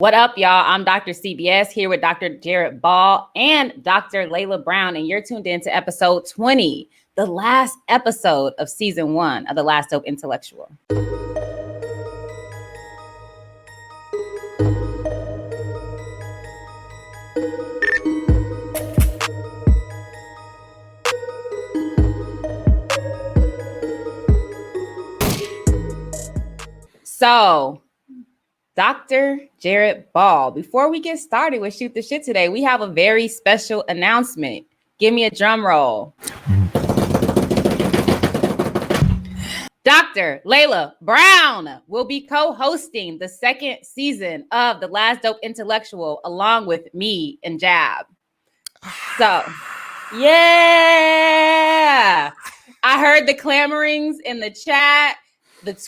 What up, y'all? I'm Dr. CBS here with Dr. Jared Ball and Dr. Layla Brown, and you're tuned in to episode 20, the last episode of season 1 of The Last Dope Intellectual. So, Dr. Jared Ball, before we get started with Shoot the Shit today, we have a very special announcement. Give me a drum roll. Dr. Layla Brown will be co-hosting the second season of The Last Dope Intellectual along with me and Jab. So, yeah. I heard the clamorings in the chat.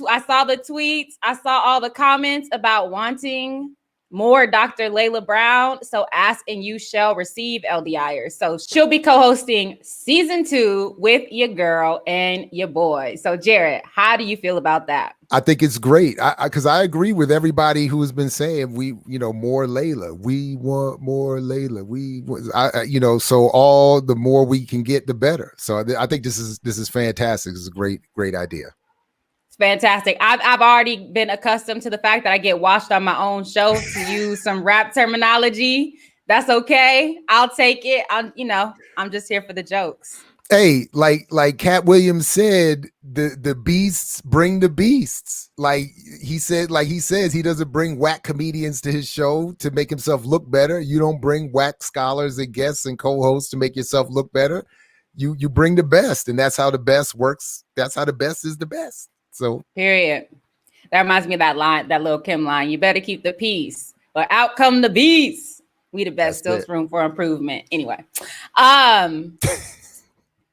I saw the tweets. I saw all the comments about wanting more Dr. Layla Brown. So ask and you shall receive, LDIers. So she'll be co-hosting season 2 with your girl and your boy. So Jared, how do you feel about that? I think it's great because I agree with everybody who has been saying more Layla. We want more Layla. So all the more we can get, the better. So I think this is fantastic. It's a great idea. Fantastic. I've already been accustomed to the fact that I get watched on my own show to use some rap terminology. That's okay. I'll take it. I'm just here for the jokes. Hey, like Cat Williams said, the beasts bring the beasts. He says he doesn't bring whack comedians to his show to make himself look better. You don't bring whack scholars and guests and co-hosts to make yourself look better. You bring the best, and that's how the best works. That's how the best is the best. So period. That reminds me of that line, that Lil' Kim line. You better keep the peace, or out come the beast. We the best. Still room for improvement. Anyway,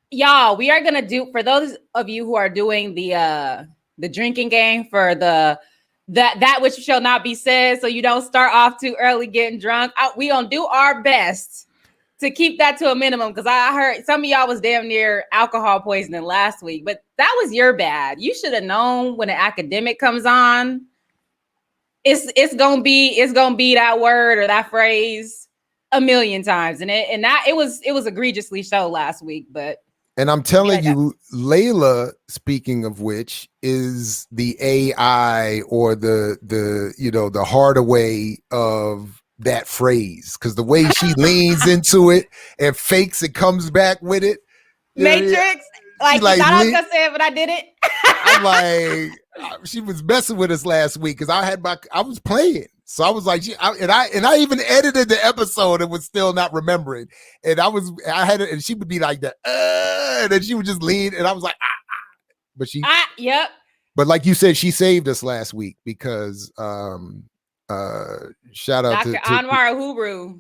y'all, we are gonna do, for those of you who are doing the drinking game for that which shall not be said, so you don't start off too early getting drunk. We gonna do our best to keep that to a minimum, because I heard some of y'all was damn near alcohol poisoning last week, but that was your bad. You should have known when an academic comes on, it's gonna be that word or that phrase a million times, and it was egregiously so last week. But and I'm telling you, Layla, speaking of which, is the AI or the harder way of that phrase, because the way she leans into it and fakes it, comes back with it. Matrix, I was gonna say it, but I didn't. I'm like, she was messing with us last week because I was playing, so I was like, I even edited the episode and was still not remembering, and I had it, and she would be like that, and then she would just lean, and I was like, but she, yep. But like you said, she saved us last week because shout out Dr. Anwar Hubru.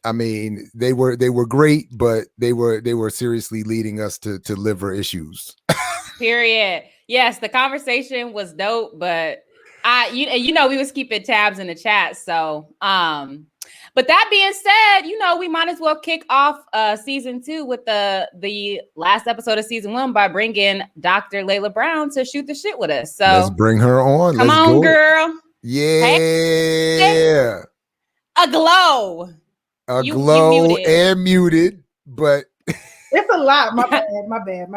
I mean, they were great, but they were seriously leading us to liver issues. Period. Yes, the conversation was dope, but we was keeping tabs in the chat. So, but that being said, we might as well kick off season 2 with the last episode of season 1 by bringing Dr. Layla Brown to shoot the shit with us. So let's bring her on. Come on, girl. Yeah. Hey. A glow and muted, but it's a lot. My bad.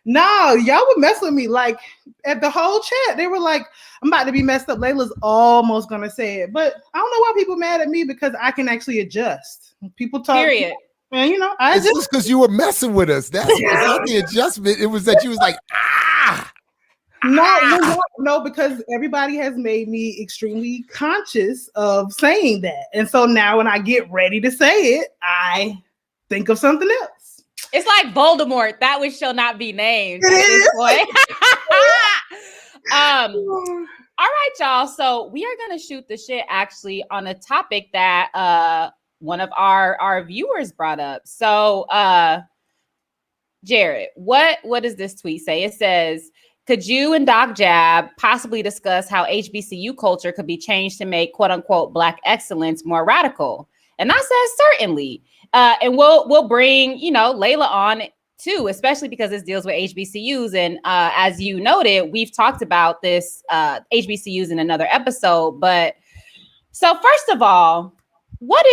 No, y'all would mess with me. Like at the whole chat, they were like, I'm about to be messed up. Layla's almost gonna say it, but I don't know why people mad at me, because I can actually adjust. People talk. Period. And it's just because you were messing with us. That's not the adjustment. It was that you was like, No, because everybody has made me extremely conscious of saying that. And so now when I get ready to say it, I think of something else. It's like Voldemort, that which shall not be named. It is. All right, y'all. So we are going to shoot the shit actually on a topic that one of our viewers brought up. So Jared, what does this tweet say? It says, could you and Doc Jab possibly discuss how HBCU culture could be changed to make quote unquote Black excellence more radical? And I said, certainly. And we'll bring, Layla on too, especially because this deals with HBCUs. And as you noted, we've talked about this HBCUs in another episode, but So first of all, what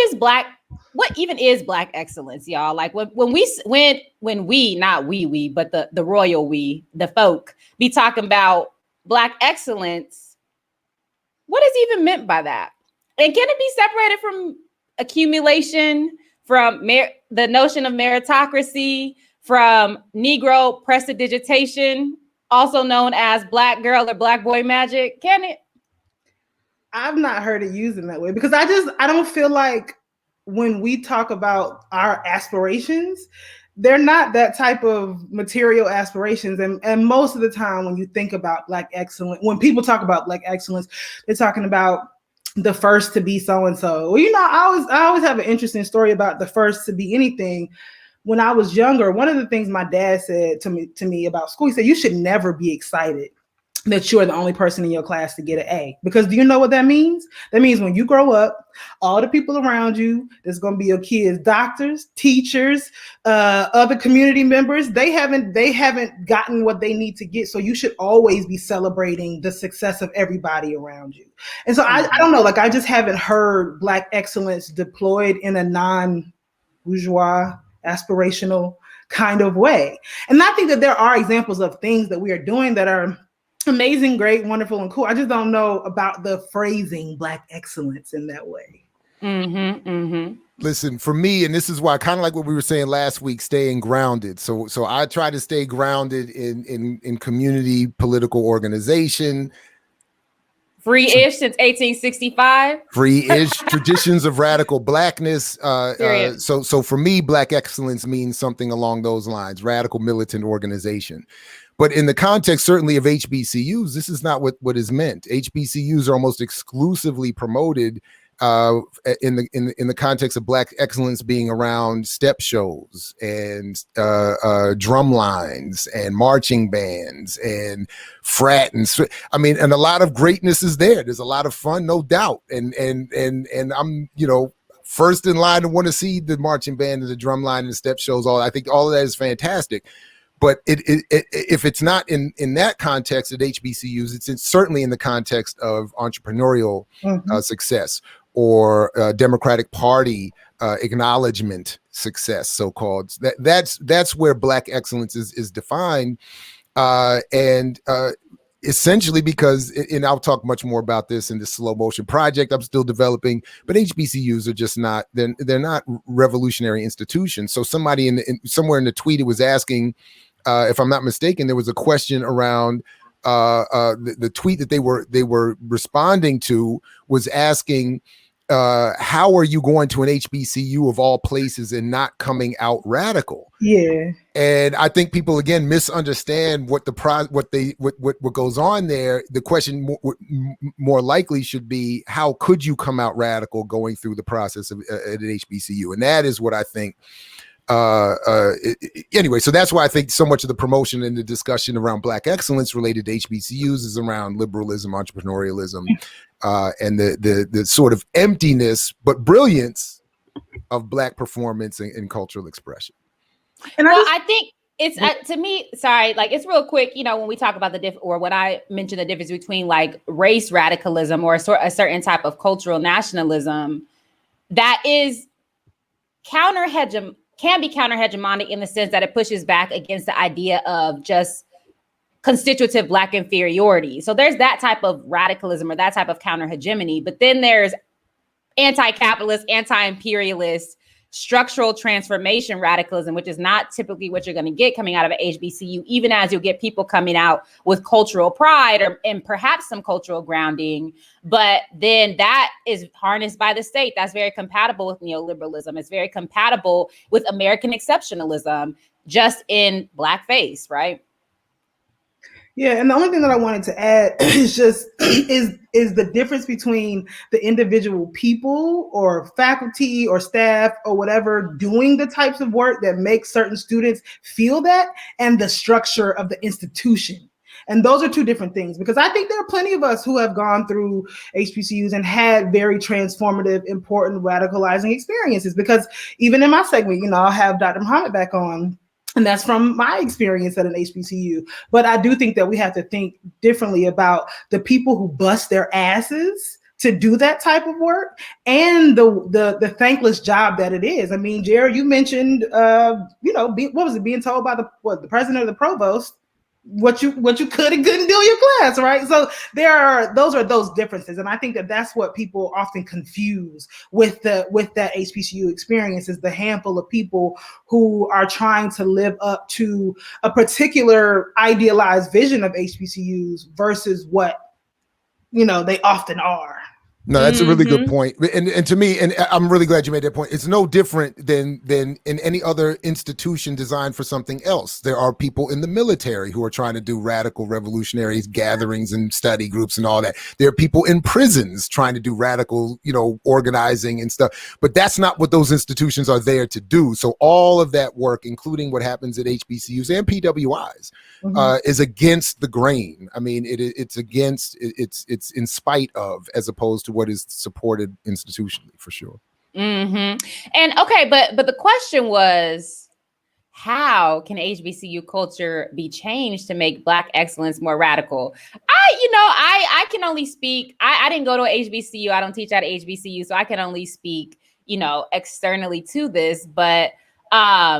even is Black excellence, y'all? Like when we, not we, but the royal we, the folk, be talking about Black excellence, what is even meant by that? And can it be separated from accumulation, from the notion of meritocracy, from Negro prestidigitation, also known as Black girl or Black boy magic? Can it? I've not heard it used in that way, because I don't feel like when we talk about our aspirations, they're not that type of material aspirations. And most of the time when you think about Black excellence, when people talk about Black excellence, they're talking about the first to be so-and-so. Well, you know, I always have an interesting story about the first to be anything. When I was younger, one of the things my dad said to me about school, he said, you should never be excited that you're the only person in your class to get an A. Because do you know what that means? That means when you grow up, all the people around you, there's going to be your kids, doctors, teachers, other community members, they haven't gotten what they need to get. So you should always be celebrating the success of everybody around you. And so I don't know, like I just haven't heard Black excellence deployed in a non-bourgeois, aspirational kind of way. And I think that there are examples of things that we are doing that are amazing, great, wonderful, and cool. I just don't know about the phrasing Black excellence in that way. Listen, for me, and this is why, kind of like what we were saying last week, staying grounded. So I try to stay grounded in community political organization. Free-ish since 1865. Free-ish traditions of radical Blackness. So for me, Black excellence means something along those lines: radical militant organization. But in the context, certainly, of HBCUs, this is not what is meant. HBCUs are almost exclusively promoted in the context of Black excellence being around step shows and drum lines and marching bands and frat and and a lot of greatness is there. There's a lot of fun, no doubt. And I'm first in line to want to see the marching band and the drum line and the step shows. I think all of that is fantastic. But if it's not in that context at HBCUs, it's certainly in the context of entrepreneurial success or Democratic Party acknowledgement success, so-called. That's where Black excellence is defined, and essentially because, and I'll talk much more about this in the slow motion project I'm still developing, but HBCUs are just not, they're not revolutionary institutions. So somebody somewhere in the tweet, it was asking, if I'm not mistaken, there was a question around the tweet that they were responding to was asking, how are you going to an HBCU of all places and not coming out radical? Yeah. And I think people again misunderstand what goes on there. The question more likely should be, how could you come out radical going through the process of at an HBCU? And that is what I think. Anyway, so that's why I think so much of the promotion and the discussion around Black excellence related to HBCUs is around liberalism, entrepreneurialism, and the sort of emptiness but brilliance of Black performance and cultural expression. And I think it's to me, sorry, like it's real quick, when we talk about when I mention the difference between like race radicalism or a certain type of cultural nationalism that is can be counter-hegemonic in the sense that it pushes back against the idea of just constitutive Black inferiority. So there's that type of radicalism or that type of counter-hegemony, but then there's anti-capitalist, anti-imperialist, structural transformation radicalism, which is not typically what you're going to get coming out of an HBCU, even as you'll get people coming out with cultural pride and perhaps some cultural grounding. But then that is harnessed by the state. That's very compatible with neoliberalism. It's very compatible with American exceptionalism, just in blackface, right? Yeah, and the only thing that I wanted to add is just is the difference between the individual people or faculty or staff or whatever doing the types of work that makes certain students feel that, and the structure of the institution. And those are two different things, because I think there are plenty of us who have gone through HBCUs and had very transformative, important, radicalizing experiences. Because even in my segment, I'll have Dr. Muhammad back on, and that's from my experience at an HBCU. But I do think that we have to think differently about the people who bust their asses to do that type of work, and the thankless job that it is. I mean, Jared, you mentioned, what was it, being told by the president or the provost what you could and couldn't do in your class, right? So those are those differences, and I think that's what people often confuse with that HBCU experience, is the handful of people who are trying to live up to a particular idealized vision of HBCUs versus what they often are. No, that's a really good point. And to me, and I'm really glad you made that point, it's no different than in any other institution designed for something else. There are people in the military who are trying to do radical revolutionary gatherings and study groups and all that. There are people in prisons trying to do radical, organizing and stuff. But that's not what those institutions are there to do. So all of that work, including what happens at HBCUs and PWIs, is against the grain. I mean, it's in spite of, as opposed to what is supported institutionally, for sure. And okay, but the question was, how can HBCU culture be changed to make Black excellence more radical? I can only speak. I didn't go to a HBCU. I don't teach at a HBCU, so I can only speak, externally to this. But I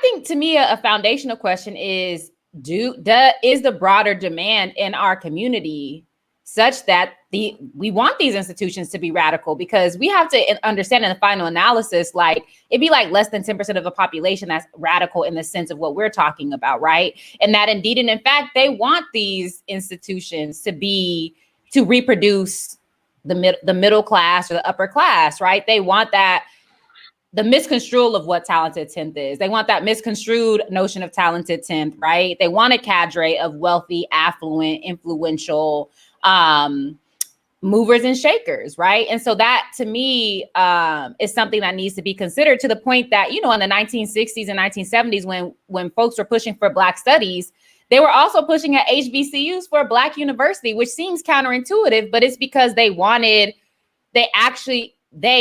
think, to me, a foundational question is: is the broader demand in our community such that we want these institutions to be radical? Because we have to understand in the final analysis, it'd be less than 10% of the population that's radical in the sense of what we're talking about, right? And that indeed, and in fact, they want these institutions to reproduce the middle class or the upper class, right? They want the misconstrued of what talented 10th is. They want that misconstrued notion of talented 10th, right? They want a cadre of wealthy, affluent, influential movers and shakers, right? And so that, to me, is something that needs to be considered, to the point that, in the 1960s and 1970s, when folks were pushing for Black studies, they were also pushing at HBCUs for a Black university, which seems counterintuitive, but it's because they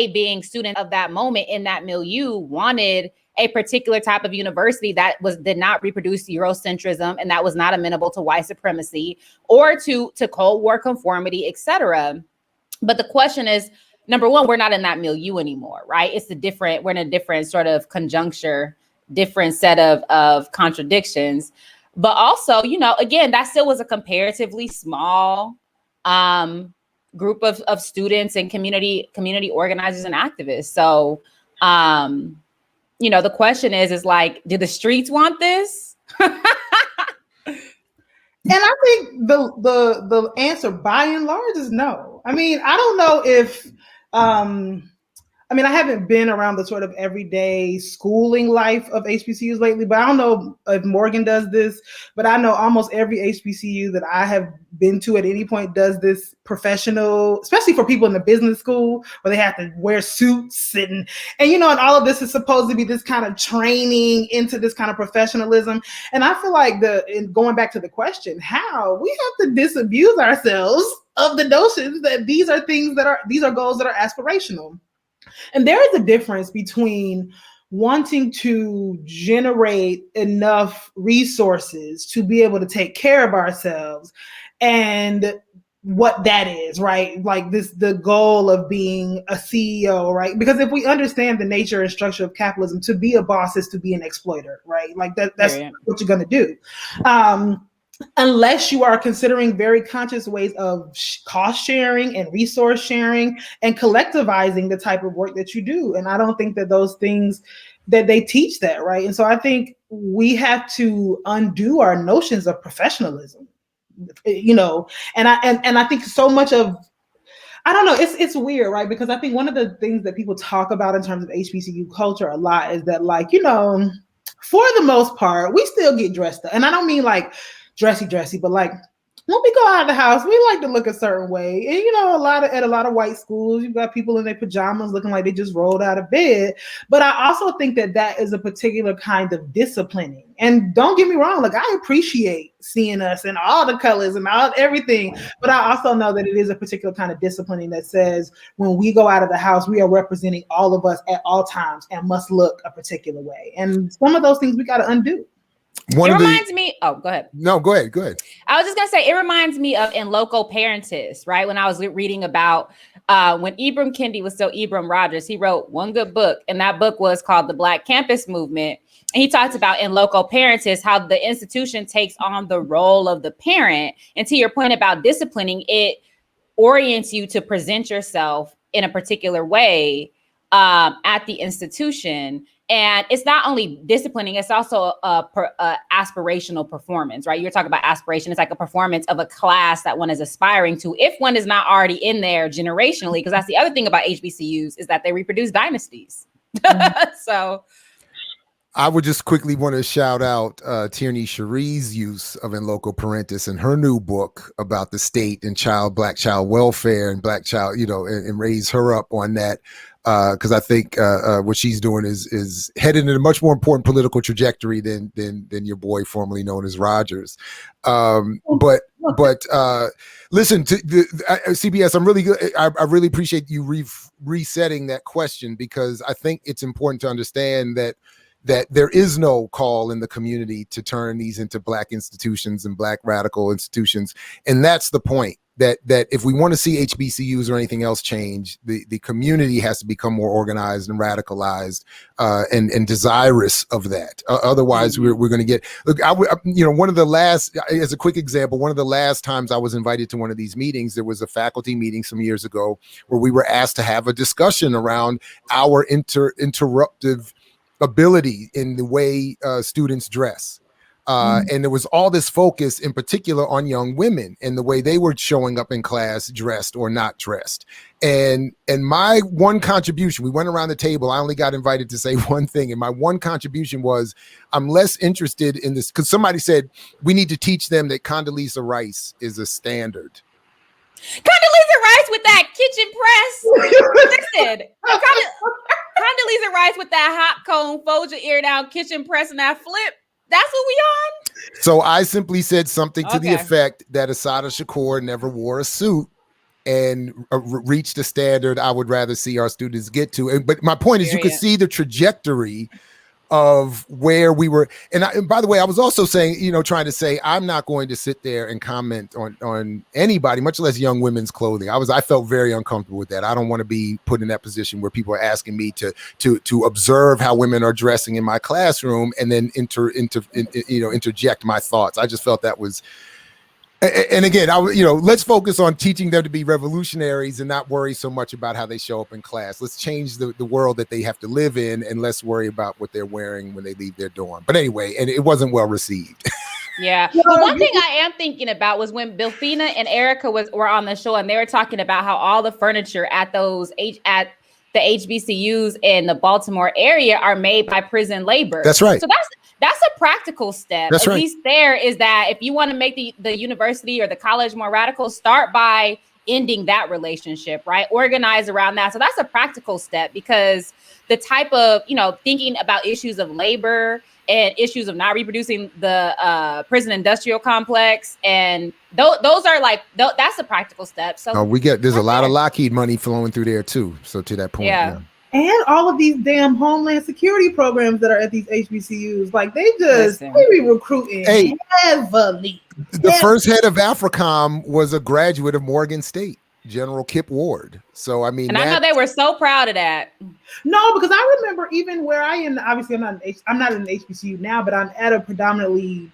being students of that moment in that milieu wanted a particular type of university that did not reproduce Eurocentrism and that was not amenable to white supremacy or to Cold War conformity, etc. But the question is, number one, we're not in that milieu anymore, right? We're in a different sort of conjuncture, different set of contradictions. But also, again, that still was a comparatively small group of students and community organizers and activists. So, the question is do the streets want this? And I think the answer, by and large, is no. I mean, I don't know if, I haven't been around the sort of everyday schooling life of HBCUs lately, but I don't know if Morgan does this, but I know almost every HBCU that I have been to at any point does this professional, especially for people in the business school, where they have to wear suits and and all of this is supposed to be this kind of training into this kind of professionalism. And I feel like going back to the question, how we have to disabuse ourselves of the notions that these are goals that are aspirational. And there is a difference between wanting to generate enough resources to be able to take care of ourselves and what that is, right? The goal of being a CEO, right? Because if we understand the nature and structure of capitalism, to be a boss is to be an exploiter, right? That's what you're going to do. Unless you are considering very conscious ways of cost sharing and resource sharing and collectivizing the type of work that you do. And I don't think that those things that they teach that, right? And so I think we have to undo our notions of professionalism, and I think so much of, I don't know, it's weird, right? Because I think one of the things that people talk about in terms of HBCU culture a lot is that, for the most part, we still get dressed up. And I don't mean dressy, but when we go out of the house, we like to look a certain way. And at a lot of white schools, you've got people in their pajamas looking like they just rolled out of bed. But I also think that is a particular kind of disciplining. And don't get me wrong, I appreciate seeing us in all the colors and everything. But I also know that it is a particular kind of disciplining that says when we go out of the house, we are representing all of us at all times and must look a particular way. And some of those things we got to undo. One it of the reminds me. Oh, go ahead. no, go ahead. I was just gonna say it reminds me of in Local Parentis, right? When I was reading about when Ibram Kendi was still Ibram Rogers, he wrote one good book, and that book was called The Black Campus Movement. And he talked about in Local Parentis how the institution takes on the role of the parent. And to your point about disciplining, it orients you to present yourself in a particular way at the institution. And it's not only disciplining, it's also a aspirational performance, right? You're talking about aspiration. It's like a performance of a class that one is aspiring to, if one is not already in there generationally, because that's the other thing about HBCUs is that they reproduce dynasties. So I would just quickly want to shout out Tierney Cherie's use of in loco parentis in her new book about the state and black child welfare and black child, and raise her up on that. Because I think what she's doing is headed in a much more important political trajectory than your boy formerly known as Rogers. But listen to the CBS. I'm really good. I really appreciate you resetting that question, because I think it's important to understand that there is no call in the community to turn these into black institutions and black radical institutions, and that's the point. That if we want to see HBCUs or anything else change, the community has to become more organized and radicalized and desirous of that. Otherwise, we're going to get. Look, one of the last, as a quick example, one of the last times I was invited to one of these meetings, there was a faculty meeting some years ago where we were asked to have a discussion around our interruptive ability in the way students dress. And there was all this focus in particular on young women and the way they were showing up in class dressed or not dressed. And my one contribution, we went around the table, I only got invited to say one thing. And my one contribution was, I'm less interested in this, because somebody said, we need to teach them that Condoleezza Rice is a standard. Condoleezza Rice with that kitchen press. Listen, Condoleezza Rice with that hot cone, fold your ear down, kitchen press, and that flip. That's what we on? So I simply said something to the effect that Assata Shakur never wore a suit and reached a standard I would rather see our students get to. But my point is, you could see the trajectory of where we were. And by the way, I was also saying, trying to say, I'm not going to sit there and comment on anybody, much less young women's clothing. I felt very uncomfortable with that. I don't want to be put in that position where people are asking me to observe how women are dressing in my classroom and then interject my thoughts. I just felt that was. And again, let's focus on teaching them to be revolutionaries and not worry so much about how they show up in class. Let's change the world that they have to live in, and let's worry about what they're wearing when they leave their dorm. But anyway, and it wasn't well received. Yeah. But one thing I am thinking about was when Bilfina and Erica were on the show, and they were talking about how all the furniture at the HBCUs in the Baltimore area are made by prison labor. That's right. So that's a practical step. That's at right. least there is that if you want to make the university or the college more radical, start by ending that relationship, right? Organize around that. So that's a practical step, because the type of, thinking about issues of labor and issues of not reproducing the prison industrial complex, and those are that's a practical step. So there's a lot of Lockheed money flowing through there too. So to that point, yeah. And all of these damn homeland security programs that are at these HBCUs, they be recruiting heavily. The first head of AFRICOM was a graduate of Morgan State, General Kip Ward. So I mean, and I know they were so proud of that. No, because I remember even where I am. Obviously, I'm not in an HBCU now, but I'm at a predominantly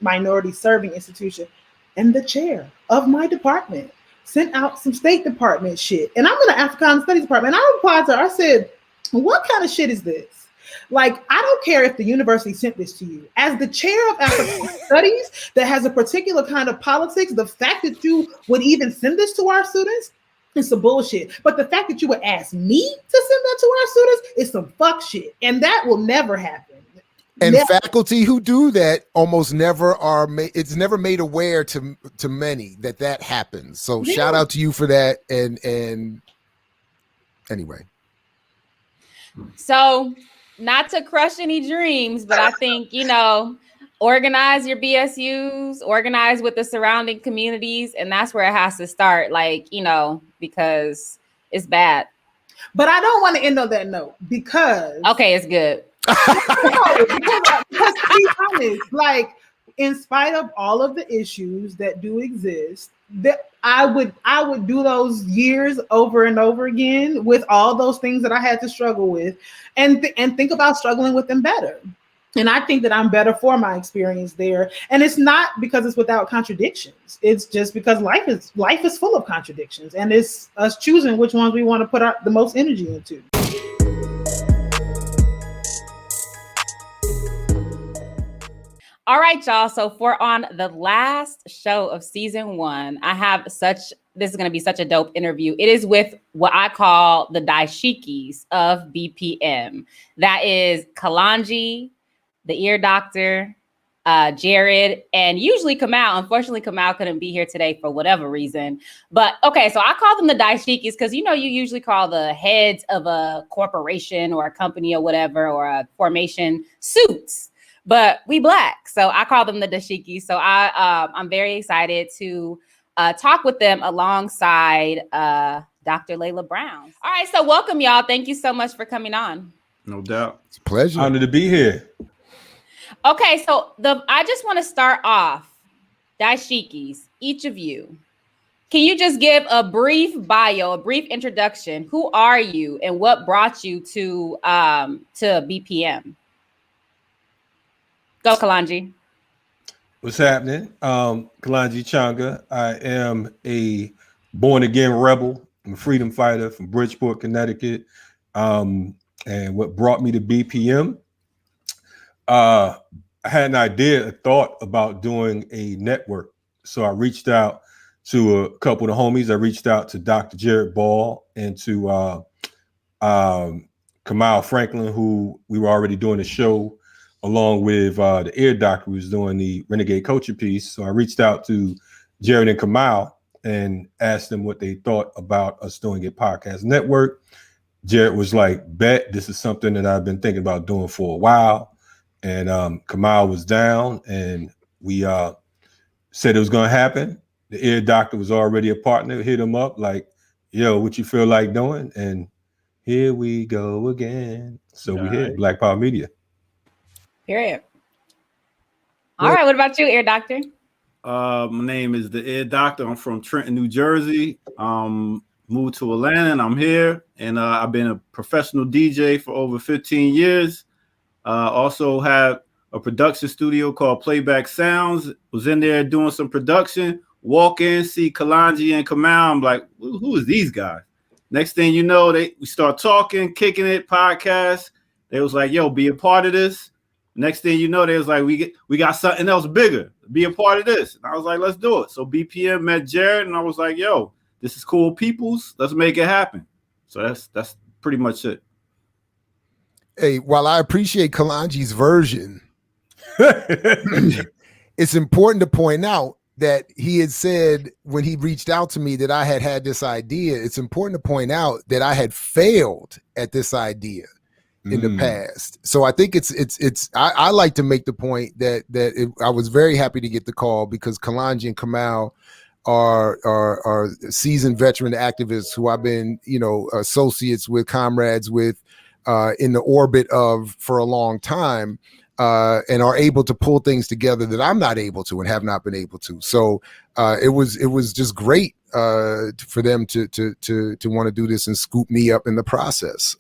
minority serving institution, and the chair of my department sent out some State Department shit. And I'm in the Africana Studies department. And I replied to her, I said, what kind of shit is this? I don't care if the university sent this to you. As the chair of Africana Studies that has a particular kind of politics, the fact that you would even send this to our students is some bullshit. But the fact that you would ask me to send that to our students is some fuck shit. And that will never happen. And faculty who do that almost never are. It's never made aware to many that happens. So shout out to you for that. And anyway, so not to crush any dreams, but I think organize your BSUs, organize with the surrounding communities, and that's where it has to start. Because it's bad. But I don't want to end on that note because it's good. because to be honest. Like, in spite of all of the issues that do exist, that I would do those years over and over again with all those things that I had to struggle with, and think about struggling with them better. And I think that I'm better for my experience there. And it's not because it's without contradictions. It's just because life is full of contradictions, and it's us choosing which ones we want to put the most energy into. All right, y'all. So for on the last show of season 1, this is going to be such a dope interview. It is with what I call the daishikis of BPM. That is Kalanji, the ear doctor, Jared, and usually Kamal. Unfortunately, Kamal couldn't be here today for whatever reason. But okay, so I call them the daishikis because you usually call the heads of a corporation or a company or whatever, or a formation, suits. But we Black, so I call them the dashikis. So I'm very excited to talk with them alongside Dr. Layla Brown. All right, so welcome, y'all. Thank you so much for coming on. No doubt. It's a pleasure. Honored to be here. Okay, so I just want to start off, daishikis, each of you. Can you just give a brief bio, a brief introduction? Who are you and what brought you to BPM? Go, Kalanji. What's happening? Kalanji Changa. I am a born-again rebel. I'm a freedom fighter from Bridgeport, Connecticut. And what brought me to BPM, I had an idea, a thought about doing a network. So I reached out to a couple of the homies. I reached out to Dr. Jared Ball and to Kamal Franklin, who we were already doing a show along with the ear doctor who was doing the Renegade Culture piece. So I reached out to Jared and Kamal and asked them what they thought about us doing a podcast network. Jared was like, bet, this is something that I've been thinking about doing for a while. And Kamal was down, and we said it was going to happen. The ear doctor was already a partner, hit him up like, yo, what you feel like doing? And here we go again. So we hit Black Power Media. Period. All right, what about you, ear doctor? My name is the ear doctor. I'm from Trenton, New Jersey. Moved to Atlanta, and I'm here. And I've been a professional DJ for over 15 years. Also have a production studio called Playback Sounds. Was in there doing some production. Walk in, see Kalanji and Kamal. I'm like, who is these guys? Next thing you know, we start talking, kicking it, podcast. They was like, yo, be a part of this. Next thing you know, they was like, we got something else bigger. Be a part of this. And I was like, let's do it. So BPM met Jared, and I was like, yo, this is cool peoples. Let's make it happen. So that's pretty much it. Hey, while I appreciate Kalanji's version, it's important to point out that he had said when he reached out to me that I had this idea. It's important to point out that I had failed at this idea in the past. So I think I like to make the point that I was very happy to get the call because Kalanji and Kamal are seasoned veteran activists who I've been, associates with, comrades with, in the orbit of for a long time, and are able to pull things together that I'm not able to and have not been able to. So it was just great for them to want to do this and scoop me up in the process.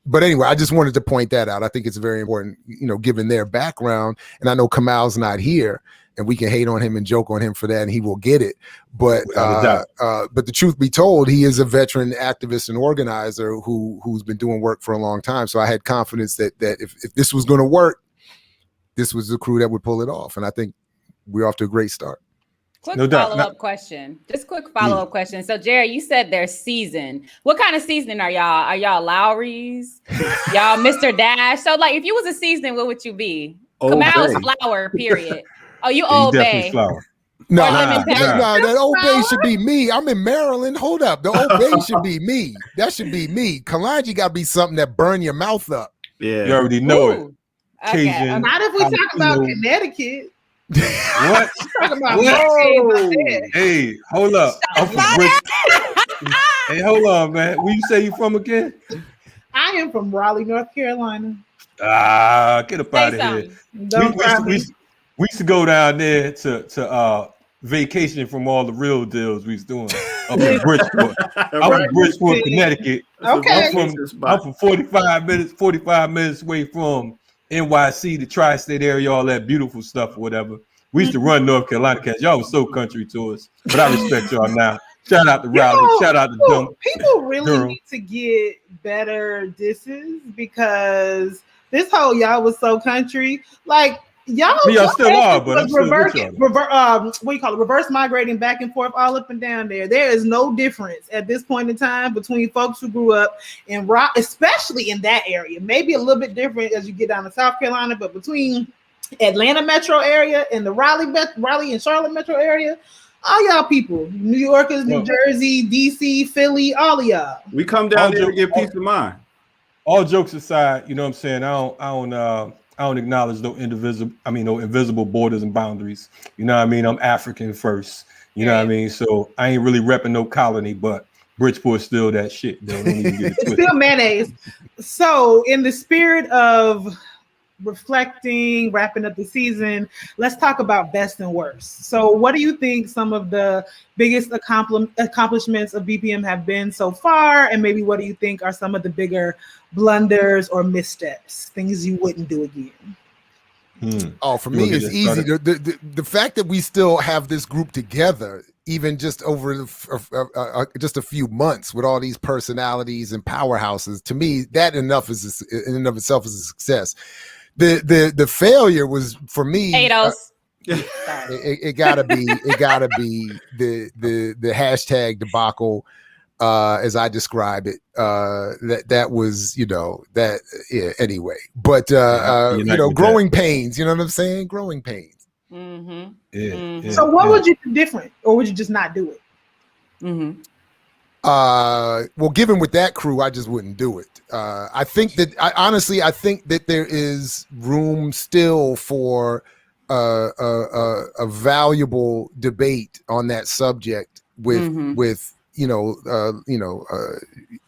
But anyway, I just wanted to point that out. I think it's very important, given their background. And I know Kamal's not here, and we can hate on him and joke on him for that, and he will get it. But the truth be told, he is a veteran activist and organizer who's been doing work for a long time. So I had confidence that if this was going to work, this was the crew that would pull it off. And I think we're off to a great start. Quick follow-up question. Just quick follow-up question. So, Jared, you said they're seasoned. What kind of seasoning are y'all? Are y'all Lowry's? Y'all Mr. Dash? So, like, if you was a seasoning, what would you be? Kamal's flour, period. Oh, you Old Bay. No, that Old Bay should be me. I'm in Maryland. Hold up. The Old Bay should be me. That should be me. Kalanji got to be something that burn your mouth up. Yeah. You already know it. Okay. Cajun, not if we talk about Connecticut. What? Talking about Hey, hold up. I'm from Hey, hold on, man. Where you say you from again? I am from Raleigh, North Carolina. Get up out of here. We used to go down there to vacation from all the real deals we was doing up in Bridgeport. I'm from Bridgeport, Connecticut. Okay. I'm from 45 minutes away from NYC, the tri-state area, all that beautiful stuff or whatever. We used to run North Carolina cats. Y'all was so country to us, but I respect y'all now. Shout out to Raleigh. Shout out to Durham. People really need to get better disses because this whole y'all was so country. Like y'all still are, but reverse migrating back and forth all up and down there. There is no difference at this point in time between folks who grew up in rock, especially in that area. Maybe a little bit different as you get down to South Carolina, but between Atlanta metro area and the Raleigh and Charlotte metro area, all y'all people, New Yorkers, New Jersey, DC, Philly, all of y'all. We come down there to get peace of mind. All jokes aside, you know what I'm saying? I don't acknowledge no invisible borders and boundaries. You know what I mean? I'm African first. You know what I mean? So I ain't really repping no colony, but Bridgeport's still that shit. Don't even get it it's still mayonnaise. So in the spirit of reflecting, wrapping up the season, let's talk about best and worst. So what do you think some of the biggest accomplishments of BPM have been so far? And maybe what do you think are some of the bigger blunders or missteps, things you wouldn't do again? Oh, for me, it's easy. The fact that we still have this group together, even just over just a few months with all these personalities and powerhouses, to me, that in and of itself is a success. The failure was for me. It gotta be the hashtag debacle, as I describe it. That was anyway. But growing pains. You know what I'm saying? Growing pains. Mm-hmm. Yeah. So what would you do different, or would you just not do it? Mm-hmm. Well, given with that crew, I just wouldn't do it. I think that there is room still for a valuable debate on that subject with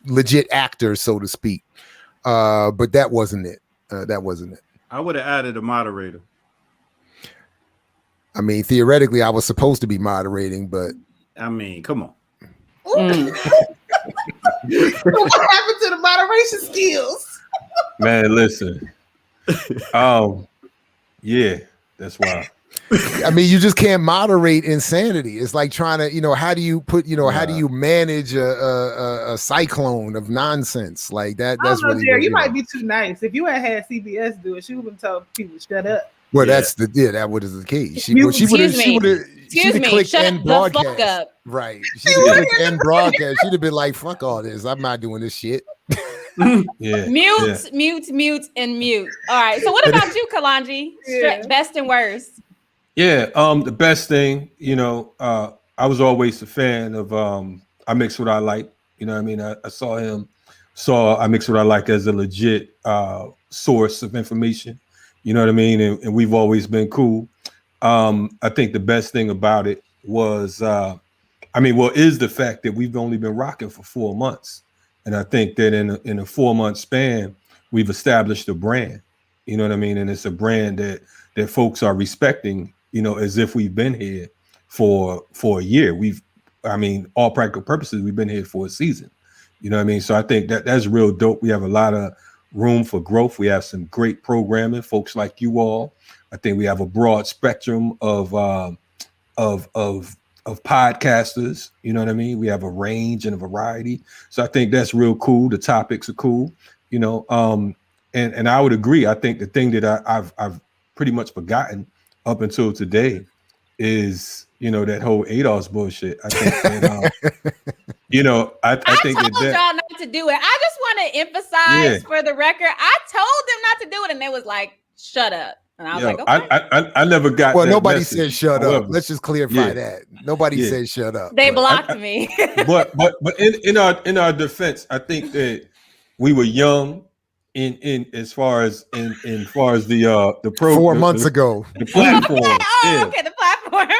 legit actors, so to speak. But that wasn't it. I would have added a moderator. I mean, theoretically, I was supposed to be moderating, but I mean, come on. What happened to the moderation skills? Man, listen. Yeah, that's why. I mean, you just can't moderate insanity. It's like trying to, how do you how do you manage a cyclone of nonsense like that? That's really Jerry, you might be too nice. If you had CBS do it, she would have told people shut up. Well, that would have the case. She would have clicked end broadcast. Right. She would have clicked end broadcast. She'd have been like, fuck all this. I'm not doing this shit. Mute, and mute. All right. So what about you, Kalanji? Best and worst. Yeah. The best thing, I was always a fan of I Mix What I Like. You know what I mean? I saw I Mix What I Like as a legit source of information. You know what I mean? And we've always been cool. I think the best thing about it was, is the fact that we've only been rocking for 4 months. And I think that in a 4-month span, we've established a brand, you know what I mean? And it's a brand that folks are respecting, as if we've been here for a year. All practical purposes, we've been here for a season, you know what I mean? So I think that's real dope. We have a lot of room for growth. We have some great programming, folks like you all. I think we have a broad spectrum of podcasters, you know what I mean? We have a range and a variety. So I think that's real cool. The topics are cool, and I would agree. I think the thing that I've pretty much forgotten up until today is, that whole ADOS bullshit. I think that, I think told y'all not to do it. I just want to emphasize for the record, I told them not to do it, and they was like, shut up. And I was like, okay. I never got. Well, nobody said shut up. Let's just clarify that. Nobody said shut up. They blocked me. but in our defense, I think that we were young in as far as the program 4 months ago. The platform. Okay, the platform.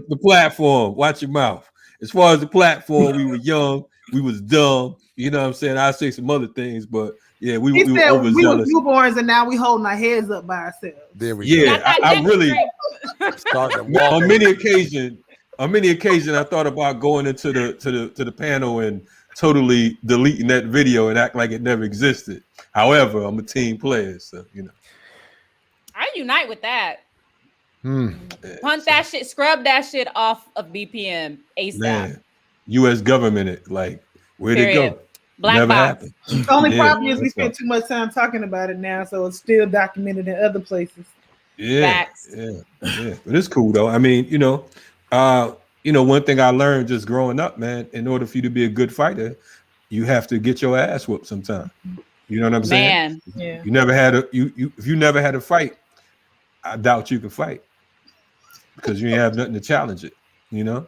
the platform. Watch your mouth. As far as the platform, we were young. We was dumb. You know what I'm saying? I say some other things, but yeah, we He were said we were overzealous. newborns and now we holding our heads up by ourselves. There we go. Yeah, I really Starting to walk on over. many occasions, I thought about going into the panel and totally deleting that video and act like it never existed. However, I'm a team player, so you know. I unite with that. Hmm. Punt that shit, scrub that shit off of BPM ASAP. Man, U.S. government, it like where'd it Period. go? Black Never box. happened. The only Yeah, problem is we that's spend too much time talking about it now, so it's still documented in other places. Yeah, Facts. yeah. But it's cool though. I mean, one thing I learned just growing up, man. In order for you to be a good fighter, you have to get your ass whooped sometime. You know what I'm saying? Man. Yeah. You never had if you never had a fight, I doubt you can fight because you ain't have nothing to challenge it. You know,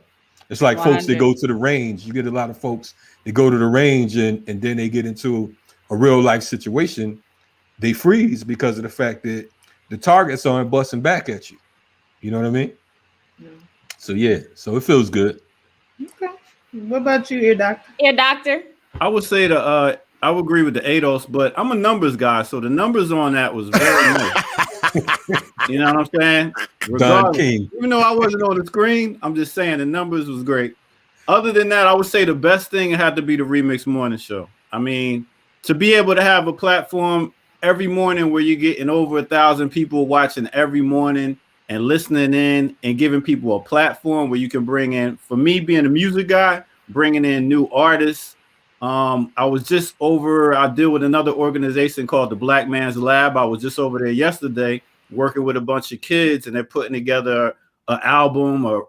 it's like folks that 100. go to the range. You get a lot of folks that go to the range and then they get into a real life situation. They freeze because of the fact that the targets aren't busting back at you. You know what I mean? Yeah. So it feels good. Okay. What about you, Ear Doctor? Ear Doctor. I would say I would agree with the ADOS, but I'm a numbers guy, so the numbers on that was very nice. You know what I'm saying? Don King. Even though I wasn't on the screen, I'm just saying the numbers was great. Other than that, I would say the best thing had to be the Remix Morning Show. I mean, to be able to have a platform every morning where you're getting over 1,000 people watching every morning and listening in and giving people a platform where you can bring in, for me being a music guy, bringing in new artists. I was just I deal with another organization called the Black Man's Lab. I was just over there yesterday working with a bunch of kids, and they're putting together an album, a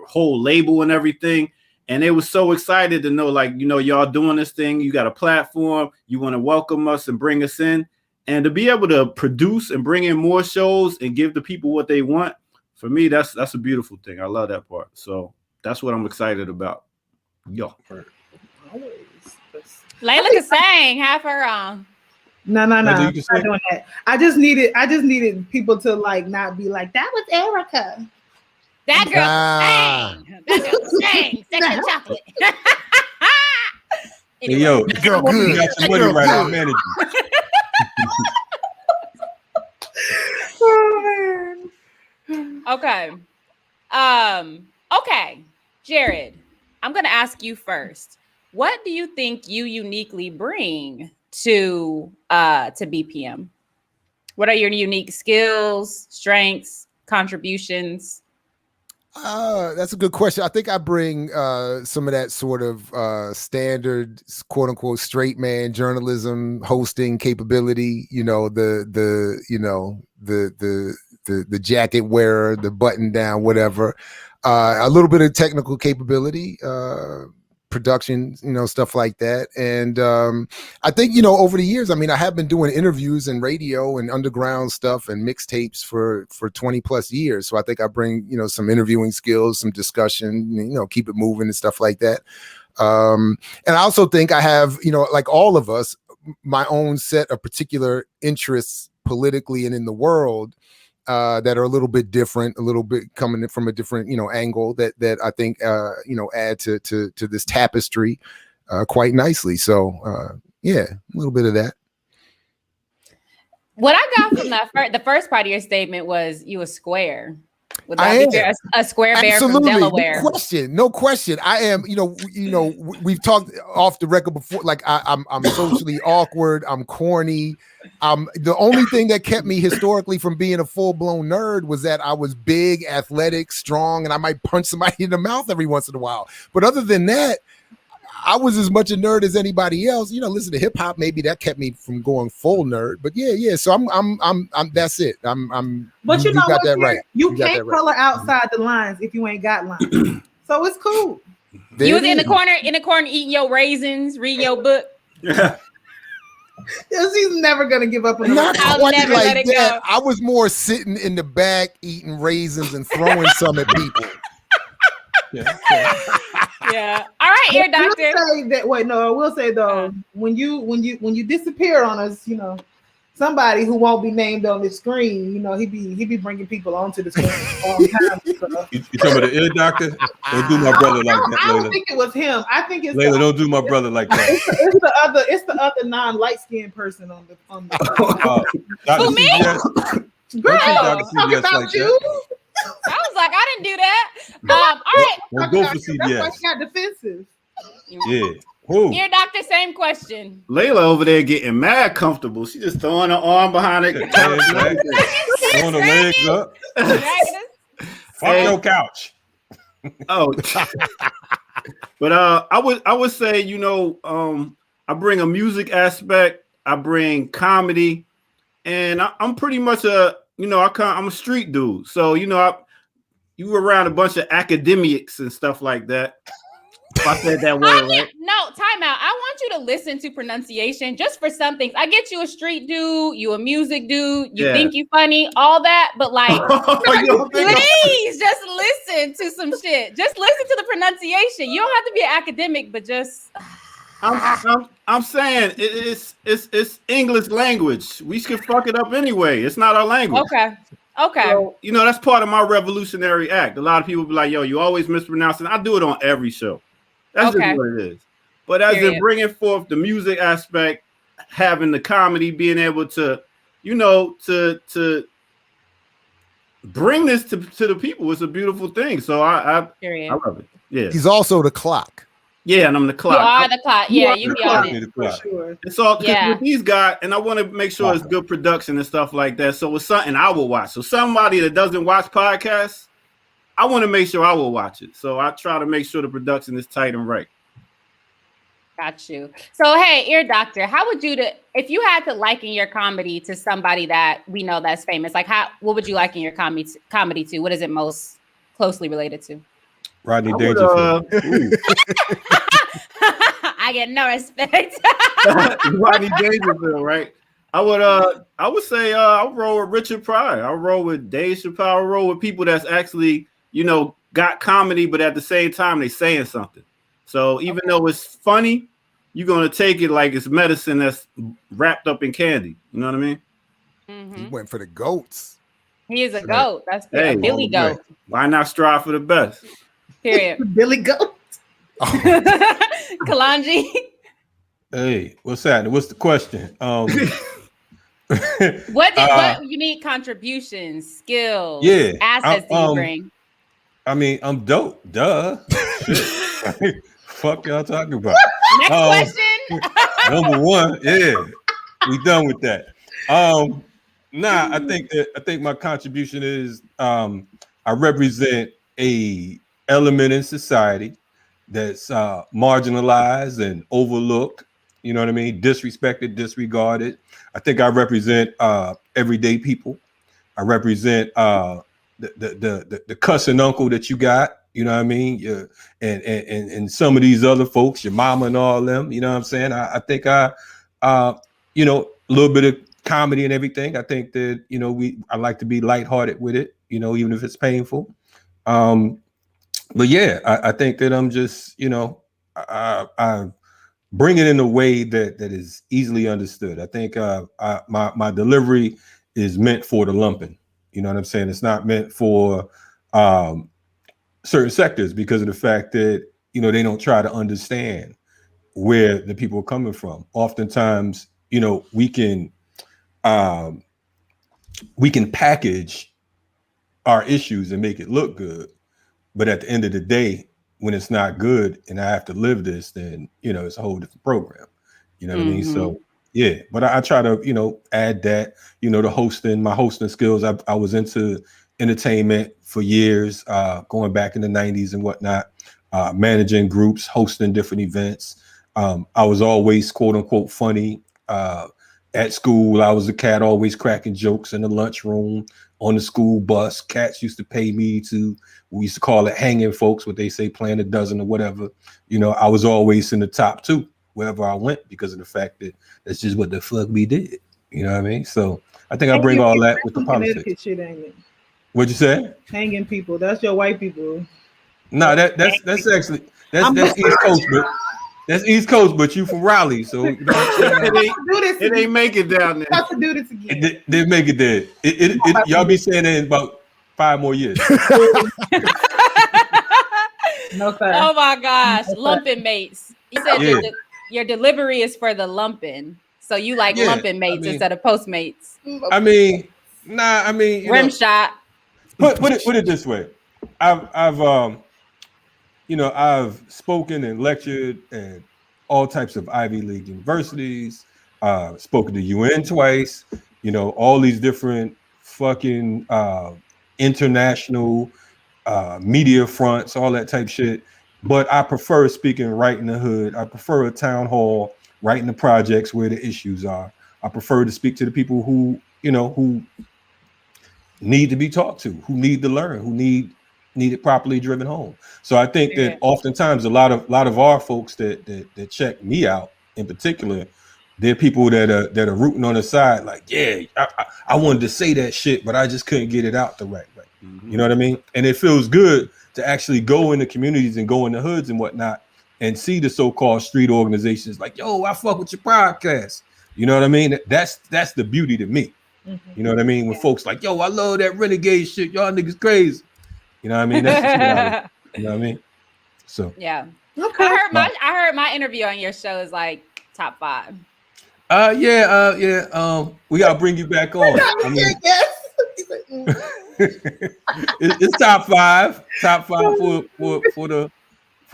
whole label and everything. And they were so excited to know, like, y'all doing this thing. You got a platform. You want to welcome us and bring us in. And to be able to produce and bring in more shows and give the people what they want, for me, that's a beautiful thing. I love that part. So that's what I'm excited about. Yo. Layla can sing. Have her on. No. I'm not doing that. I just needed people to like not be like, that was Erica. That girl sang. That girl sang. Second chocolate. Hey, yo, That girl good. You got some money right now, manager. Oh, man. Okay. Okay. Jared, I'm gonna ask you first. What do you think you uniquely bring to BPM? What are your unique skills, strengths, contributions? That's a good question. I think I bring some of that sort of standard, quote unquote, straight man journalism hosting capability. The jacket wearer, the button down, whatever. A little bit of technical capability, production, stuff like that. And I think, over the years, I have been doing interviews and radio and underground stuff and mixtapes for 20 plus years. So I think I bring, some interviewing skills, some discussion, keep it moving and stuff like that. And I also think I have, like all of us, my own set of particular interests politically and in the world that are a little bit different, a little bit coming from a different, angle that I think, add to this tapestry quite nicely. So, yeah, a little bit of that. What I got from the first part of your statement was you a square. Would that be fair? A square bear Absolutely. from Delaware? No question. I am. We've talked off the record before. Like I'm socially awkward. I'm corny. The only thing that kept me historically from being a full blown nerd was that I was big, athletic, strong, and I might punch somebody in the mouth every once in a while. But other than that, I was as much a nerd as anybody else. Listen to hip hop. Maybe that kept me from going full nerd. But yeah. So I'm. That's it. But you know got what? That right. You can't color outside the lines if you ain't got lines. So it's cool. You was in the corner eating your raisins, reading your book. Yeah. She's never gonna give up on Not I'll quite never like let it that. go. I was more sitting in the back eating raisins and throwing some at people. Yeah. All right, Ear Doctor. I will say though, when you disappear on us, somebody who won't be named on the screen. You know, he be bringing people onto the screen all the time. So. You talking about the ear doctor? Don't do my brother like that, I don't Layla. think it was him. I think it's Layla, don't do my brother like that. It's the other non-light skinned person on the. Dr. Who, me? CBS? Girl, Don't treat Dr. talking CBS about like you. that. I was like, I didn't do that. All right. Don't go for That's why CBS. she got defensive. Yeah. Who? Ear doctor, same question. Layla over there getting mad comfortable. She just throwing her arm behind it. Throwing the legs up. Fuck your couch. Oh, but I would say, you know, I bring a music aspect, I bring comedy, and I'm pretty much I'm a street dude. So you know, you were around a bunch of academics and stuff like that. If I said that word right. No, time out. I want you to listen to pronunciation just for some things. I get you a street dude, you a music dude, you think you funny, all that, but like, please just listen to some shit. Just listen to the pronunciation. You don't have to be an academic, but just. I'm saying it's English language. We should fuck it up anyway. It's not our language. Okay. So, you know, that's part of my revolutionary act. A lot of people be like, yo, you always mispronounce it. I do it on every show. That's just what it is. But as in bringing forth the music aspect, having the comedy, being able to, you know, to bring this to the people, it's a beautiful thing. So I love it. Yeah. He's also the clock. Yeah, and I'm the clock. You are the clock. Yeah, you be on it. For sure. It's all because with these guys, and I want to make sure it's good production and stuff like that. So it's something I will watch. So somebody that doesn't watch podcasts, I want to make sure I will watch it. So I try to make sure the production is tight and right. Got you. So hey, ear doctor, how would you if you had to liken your comedy to somebody that we know that's famous, like what would you liken your comedy to? What is it most closely related to? Rodney Dangerfield. I get no respect. Rodney Dangerfield, right? I would say I would roll with Richard Pryor. I would roll with Dave Chappelle. I would roll with people that's actually, you know, got comedy, but at the same time they saying something. So even though it's funny, you're gonna take it like it's medicine that's wrapped up in candy. You know what I mean? Mm-hmm. He went for the goats. He is a goat. That's a Billy Goat. Why not strive for the best? Period. Billy Goat. Kalanji. Hey, what's happening? What's the question? What unique contributions, skills, assets do you bring? I mean, I'm dope. Duh. Fuck y'all talking about? Next question. Number one, we done with that. I think my contribution is I represent a element in society that's marginalized and overlooked. You know what I mean? Disrespected, disregarded. I think I represent everyday people. I represent the cousin uncle that you got. You know what I mean? And some of these other folks, your mama and all them. You know what I'm saying? I think a little bit of comedy and everything. I think that I like to be lighthearted with it. You know, even if it's painful. But yeah, I think that I'm just I bring it in a way that is easily understood. I think my delivery is meant for the lumpen. You know what I'm saying? It's not meant for certain sectors because of the fact that they don't try to understand where the people are coming from. Oftentimes, we can package our issues and make it look good, but at the end of the day, when it's not good and I have to live this, then it's a whole different program. You know what I mean? So yeah, but I try to add that the hosting, my hosting skills. I was into entertainment for years, going back in the 90s and whatnot, managing groups, hosting different events. I was always quote unquote funny. At school, I was a cat always cracking jokes in the lunchroom, on the school bus. Cats used to pay me we used to call it hanging folks, what they say, playing a dozen or whatever. I was always in the top two wherever I went because of the fact that that's just what the fuck we did. You know what I mean? So I think I bring all that with the politics. Shit, ain't it? What'd you say? Hanging people. That's your white people. No, that's actually that's East Coast, but That's East Coast, but you from Raleigh, so you know what I'm saying? It ain't make it down there. Have to do this again. They make it there. Y'all be saying that in about 5 more years. No sir. Oh my gosh, lumping mates. You said Yeah. your delivery is for the lumping, so you like Yeah, lumping mates instead of postmates. I mean, you Rim know, shot. put it this way. I've spoken and lectured at all types of Ivy League universities, spoken to UN twice, you know, all these different fucking international media fronts, all that type shit. But I prefer speaking right in the hood. I prefer a town hall right in the projects where the issues are. I prefer to speak to the people who, you know, who need to be talked to, who need to learn, who need it properly driven home. So I think that oftentimes a lot of our folks that check me out in particular, they're people that are rooting on the side, like, yeah, I wanted to say that shit, but I just couldn't get it out the right way. You know what I mean? And it feels good to actually go in the communities and go in the hoods and whatnot and see the so-called street organizations like, yo, I fuck with your podcast. You know what I mean? That's the beauty to me. You know what I mean? When folks like, yo, I love that renegade shit. Y'all niggas crazy. You know what I mean? That's the you know what I mean? So yeah. Okay. I heard my interview on your show is like top 5. We gotta bring you back on. I mean, it's top 5 for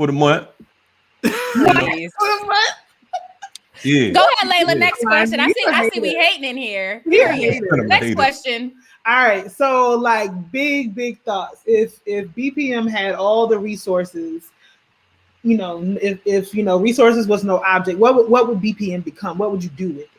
the month. Nice. Yeah. Go ahead, Layla. Next question. I see we hating in here. Period. Next question. All right. So like big thoughts. If BPM had all the resources, you know, if you know resources was no object, what would BPM become? What would you do with it?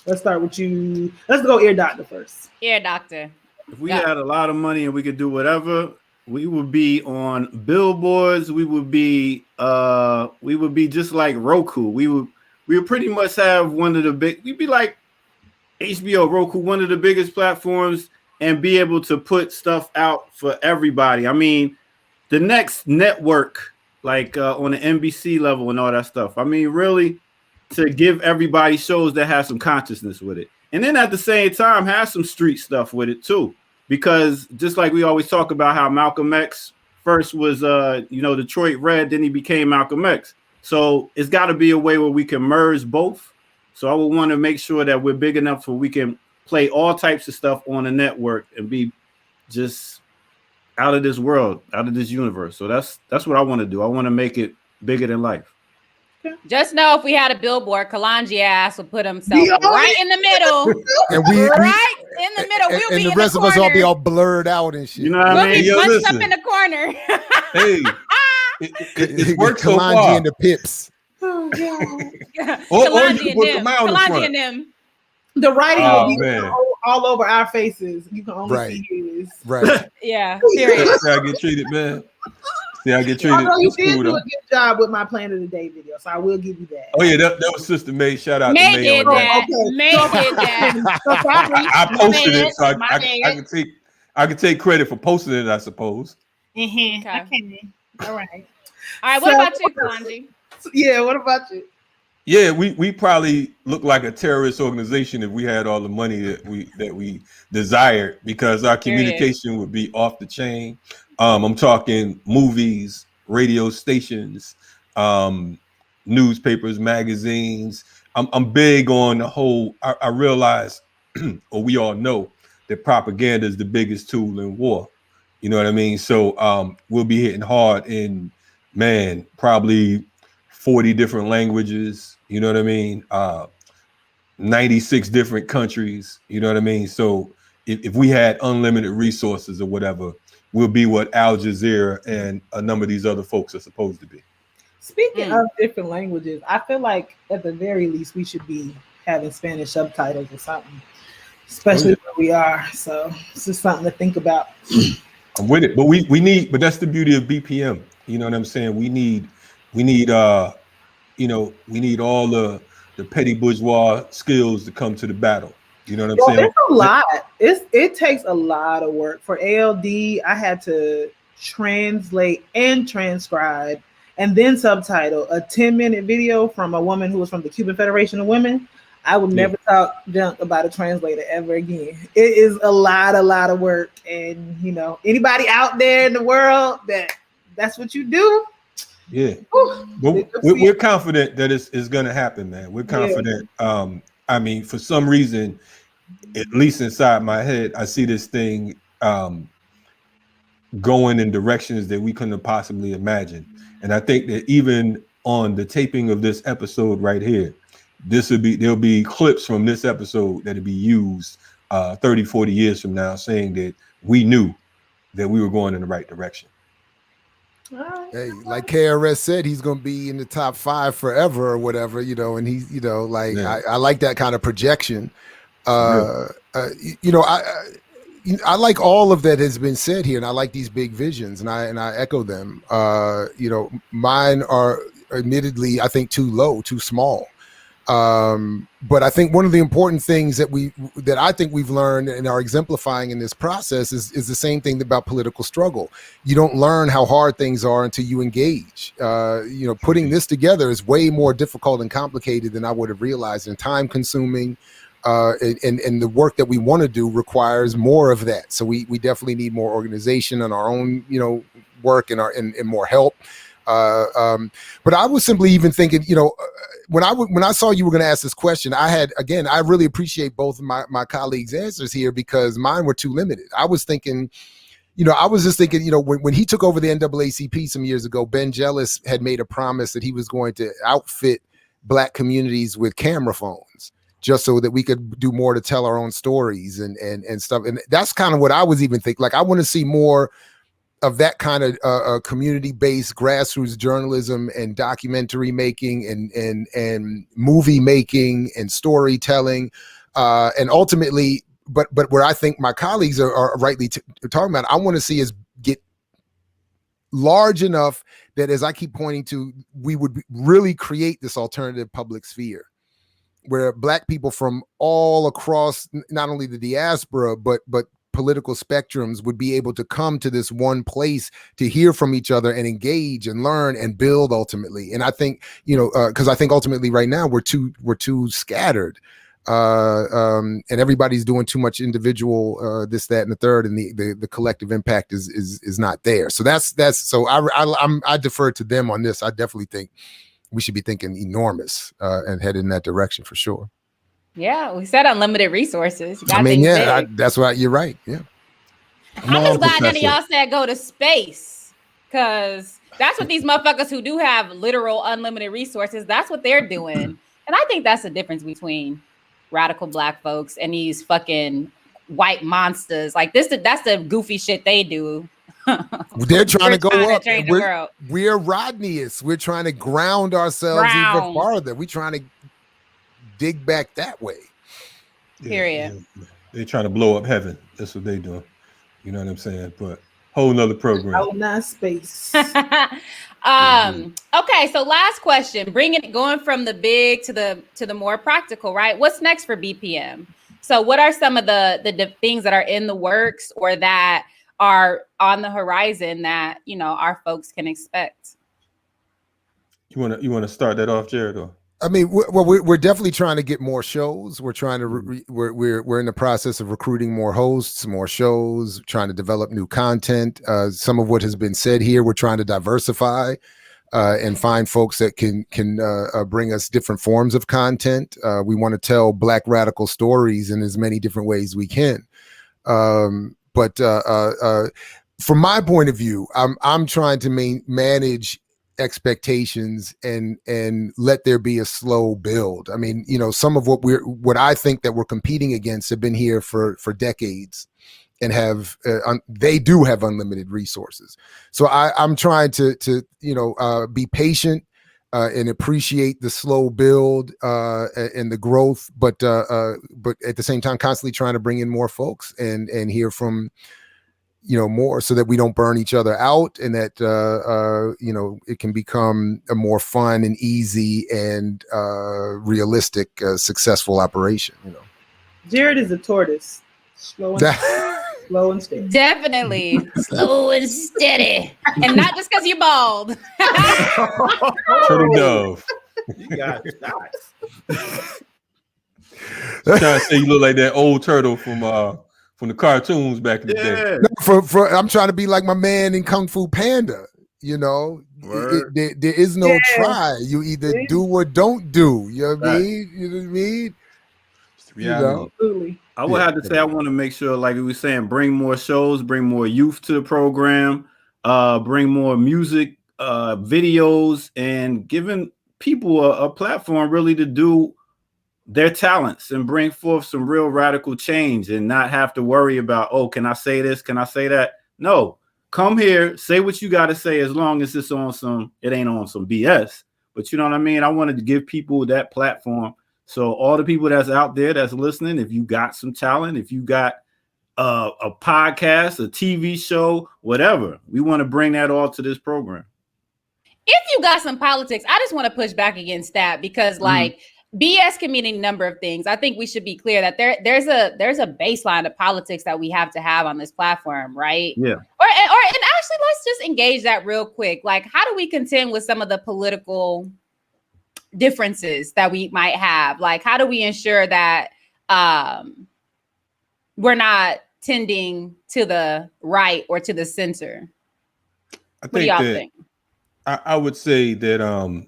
Let's start with you. Let's go ear doctor first. Ear doctor. If we had a lot of money and we could do whatever, we would be on billboards. We would be just like Roku. We would pretty much have one of the big. We'd be like HBO, Roku, one of the biggest platforms, and be able to put stuff out for everybody. I mean, the next network, like on the NBC level and all that stuff. I mean, really, to give everybody shows that have some consciousness with it, and then at the same time have some street stuff with it too. Because just like we always talk about how Malcolm X first was, Detroit Red, then he became Malcolm X. So it's got to be a way where we can merge both. So I would want to make sure that we're big enough so we can play all types of stuff on the network and be just out of this world, out of this universe. So that's what I want to do. I want to make it bigger than life. Just know if we had a billboard, Kalanji ass would put himself right in the middle. And we right in the middle. We'll and be the in rest the of us all be corner. all blurred out and shit. You know what I We'll mean? be bunched up in the corner. Hey, it works so Kalanji far. and the Pips. Oh God. Or Kalanji you put and them out in the Kalanji front. and them. The writing Oh, will be man. all over our faces. You can only Right. see his. Right. Yeah. Period. See how I get treated, man. See how I get treated. Although you It's did cool, do though. a good job with my plan of the day video, so I will give you that. Oh yeah, that was Sister May. Shout out May to May did on that. that. Okay. May did that. So probably I posted my it, so bad. I can take credit for posting it, I suppose. Mhm. Okay. Okay. All right. All right. What So- about you, Kalanji? Yeah. What about you? Yeah, we probably look like a terrorist organization if we had all the money that we desired, because our communication would be off the chain. I'm talking movies, radio stations, newspapers, magazines. I'm big on the whole. I realize, or we all know, that propaganda is the biggest tool in war. You know what I mean? So we'll be hitting hard in, man, probably 40 different languages, you know what I mean? 96 different countries, you know what I mean? So if we had unlimited resources or whatever, we'll be what Al Jazeera and a number of these other folks are supposed to be. Speaking of different languages, I feel like at the very least we should be having Spanish subtitles or something, especially where we are. So it's just something to think about. I'm with it, but we need, but that's the beauty of BPM. You know what I'm saying? We need all the petty bourgeois skills to come to the battle. You know what I'm saying? It's a lot. It takes a lot of work. For ALD, I had to translate and transcribe and then subtitle a 10-minute video from a woman who was from the Cuban Federation of Women, I would never talk junk about a translator ever again. It is a lot of work. And, you know, anybody out there in the world that's what you do. Yeah. Whew, But we're confident that it's going to happen, man. We're confident. Yeah. I mean, for some reason, at least inside my head, I see this thing going in directions that we couldn't have possibly imagined. And I think that even on the taping of this episode right here, there'll be clips from this episode that'll be used 30, 40 years from now, saying that we knew that we were going in the right direction. Hey, like KRS said, he's going to be in the top 5 forever or whatever, you know, and he's, you know, like, I like that kind of projection. You know, I like all of that has been said here, and I like these big visions, and I echo them. You know, mine are admittedly, I think, too low, too small. But I think one of the important things that I think we've learned and are exemplifying in this process is the same thing about political struggle. You don't learn how hard things are until you engage. You know, putting this together is way more difficult and complicated than I would have realized, and time consuming. And the work that we want to do requires more of that. So we definitely need more organization on our own, you know, work and more help. But I was simply even thinking, you know, when I saw you were going to ask this question, I really appreciate both of my colleagues' answers here, because mine were too limited. I was thinking, you know, I was just thinking, you know, when he took over the NAACP some years ago, Ben Jealous had made a promise that he was going to outfit Black communities with camera phones, just so that we could do more to tell our own stories and stuff. And that's kind of what I was even thinking. Like, I want to see more of that kind of community-based grassroots journalism and documentary making and movie making and storytelling. And ultimately, but where I think my colleagues are rightly talking about, I want to see us get large enough that, as I keep pointing to, we would really create this alternative public sphere, where Black people from all across not only the diaspora, but political spectrums would be able to come to this one place to hear from each other and engage and learn and build ultimately. And I think, you know, because I think ultimately right now we're too scattered, and everybody's doing too much individual this, that, and the third, and the collective impact is not there. So that's so I defer to them on this. I definitely think we should be thinking enormous and head in that direction for sure. Yeah, we said unlimited resources. I mean, yeah, that's right. You're right. Yeah. I'm just glad none of y'all said go to space, because that's what these motherfuckers who do have literal unlimited resources, that's what they're doing. And I think that's the difference between radical Black folks and these fucking white monsters. Like that's the goofy shit they do. They're trying to go up. We're Rodneyists. We're trying to ground ourselves even farther. We're trying to dig back that way. Period. Yeah. They're trying to blow up heaven. That's what they're doing. You know what I'm saying? But whole nother program. Oh, not space. Okay, so last question. Going from the big to the more practical, right? What's next for BPM? So what are some of the things that are in the works or that are on the horizon that, you know, our folks can expect? You want to start that off, Jared? Or? I mean, we're definitely trying to get more shows. We're trying to we're in the process of recruiting more hosts, more shows, trying to develop new content. Some of what has been said here, we're trying to diversify and find folks that can bring us different forms of content. We want to tell Black radical stories in as many different ways we can. But from my point of view, I'm trying to manage expectations and let there be a slow build. I mean, you know, some of what I think that we're competing against have been here for decades and they do have unlimited resources. So I'm trying to you know, be patient and appreciate the slow build and the growth, but at the same time constantly trying to bring in more folks and hear from, you know, more, so that we don't burn each other out, and that you know, it can become a more fun and easy and realistic successful operation. You know, Jared is a tortoise, slow and Slow and steady. Definitely slow and steady, and not just because you're bald. Turtle dove. You got shots. Trying to say you look like that old turtle from the cartoons back in the day. No, I'm trying to be like my man in Kung Fu Panda. You know, there is no try. You either do or don't do. You know what I mean? You know what I mean? Absolutely. I would have to say I want to make sure, like we were saying, bring more shows, bring more youth to the program, bring more music, videos, and giving people a platform really to do their talents and bring forth some real radical change and not have to worry about, oh, can I say this? Can I say that? No, come here, say what you got to say, as long as it ain't on some BS. But you know what I mean? I wanted to give people that platform. So all the people that's out there that's listening, if you got some talent, if you got a podcast, a TV show, whatever, we want to bring that all to this program. If you got some politics, I just want to push back against that because like BS can mean a number of things. I think we should be clear that there's a baseline of politics that we have to have on this platform, right? Yeah. Or actually, let's just engage that real quick. Like, how do we contend with some of the political differences that we might have? Like, how do we ensure that we're not tending to the right or to the center? What do y'all think? I would say that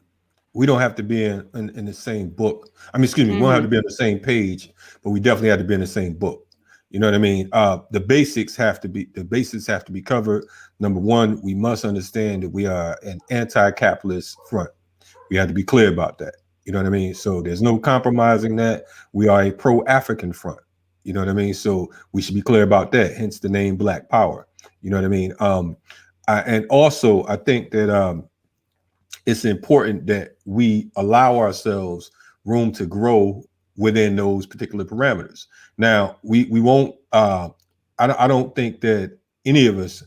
we don't have to be in the same book. I mean, excuse me, we don't have to be on the same page, but we definitely have to be in the same book. You know what I mean? The basics have to be covered. Number one, we must understand that we are an anti-capitalist front. We have to be clear about that. You know what I mean? So there's no compromising that. We are a pro-African front. You know what I mean? So we should be clear about that. Hence the name Black Power. You know what I mean? And also, I think that it's important that we allow ourselves room to grow within those particular parameters. Now, we won't. I don't think that any of us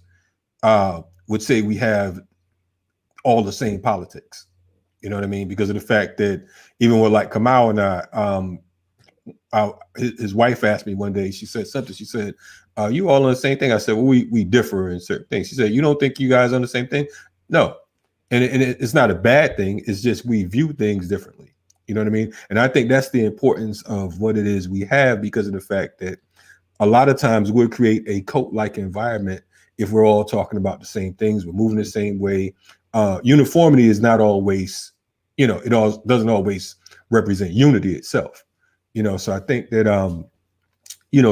would say we have all the same politics. You know what I mean? Because of the fact that even with like Kamau and his wife asked me one day, she said something. She said, you all on the same thing? I said, well, we differ in certain things. She said, you don't think you guys on the same thing? No. And it's not a bad thing. It's just we view things differently. You know what I mean? And I think that's the importance of what it is we have, because of the fact that a lot of times we'll create a cult-like environment if we're all talking about the same things, we're moving the same way. Uniformity is not always, it doesn't always represent unity itself. So I think that,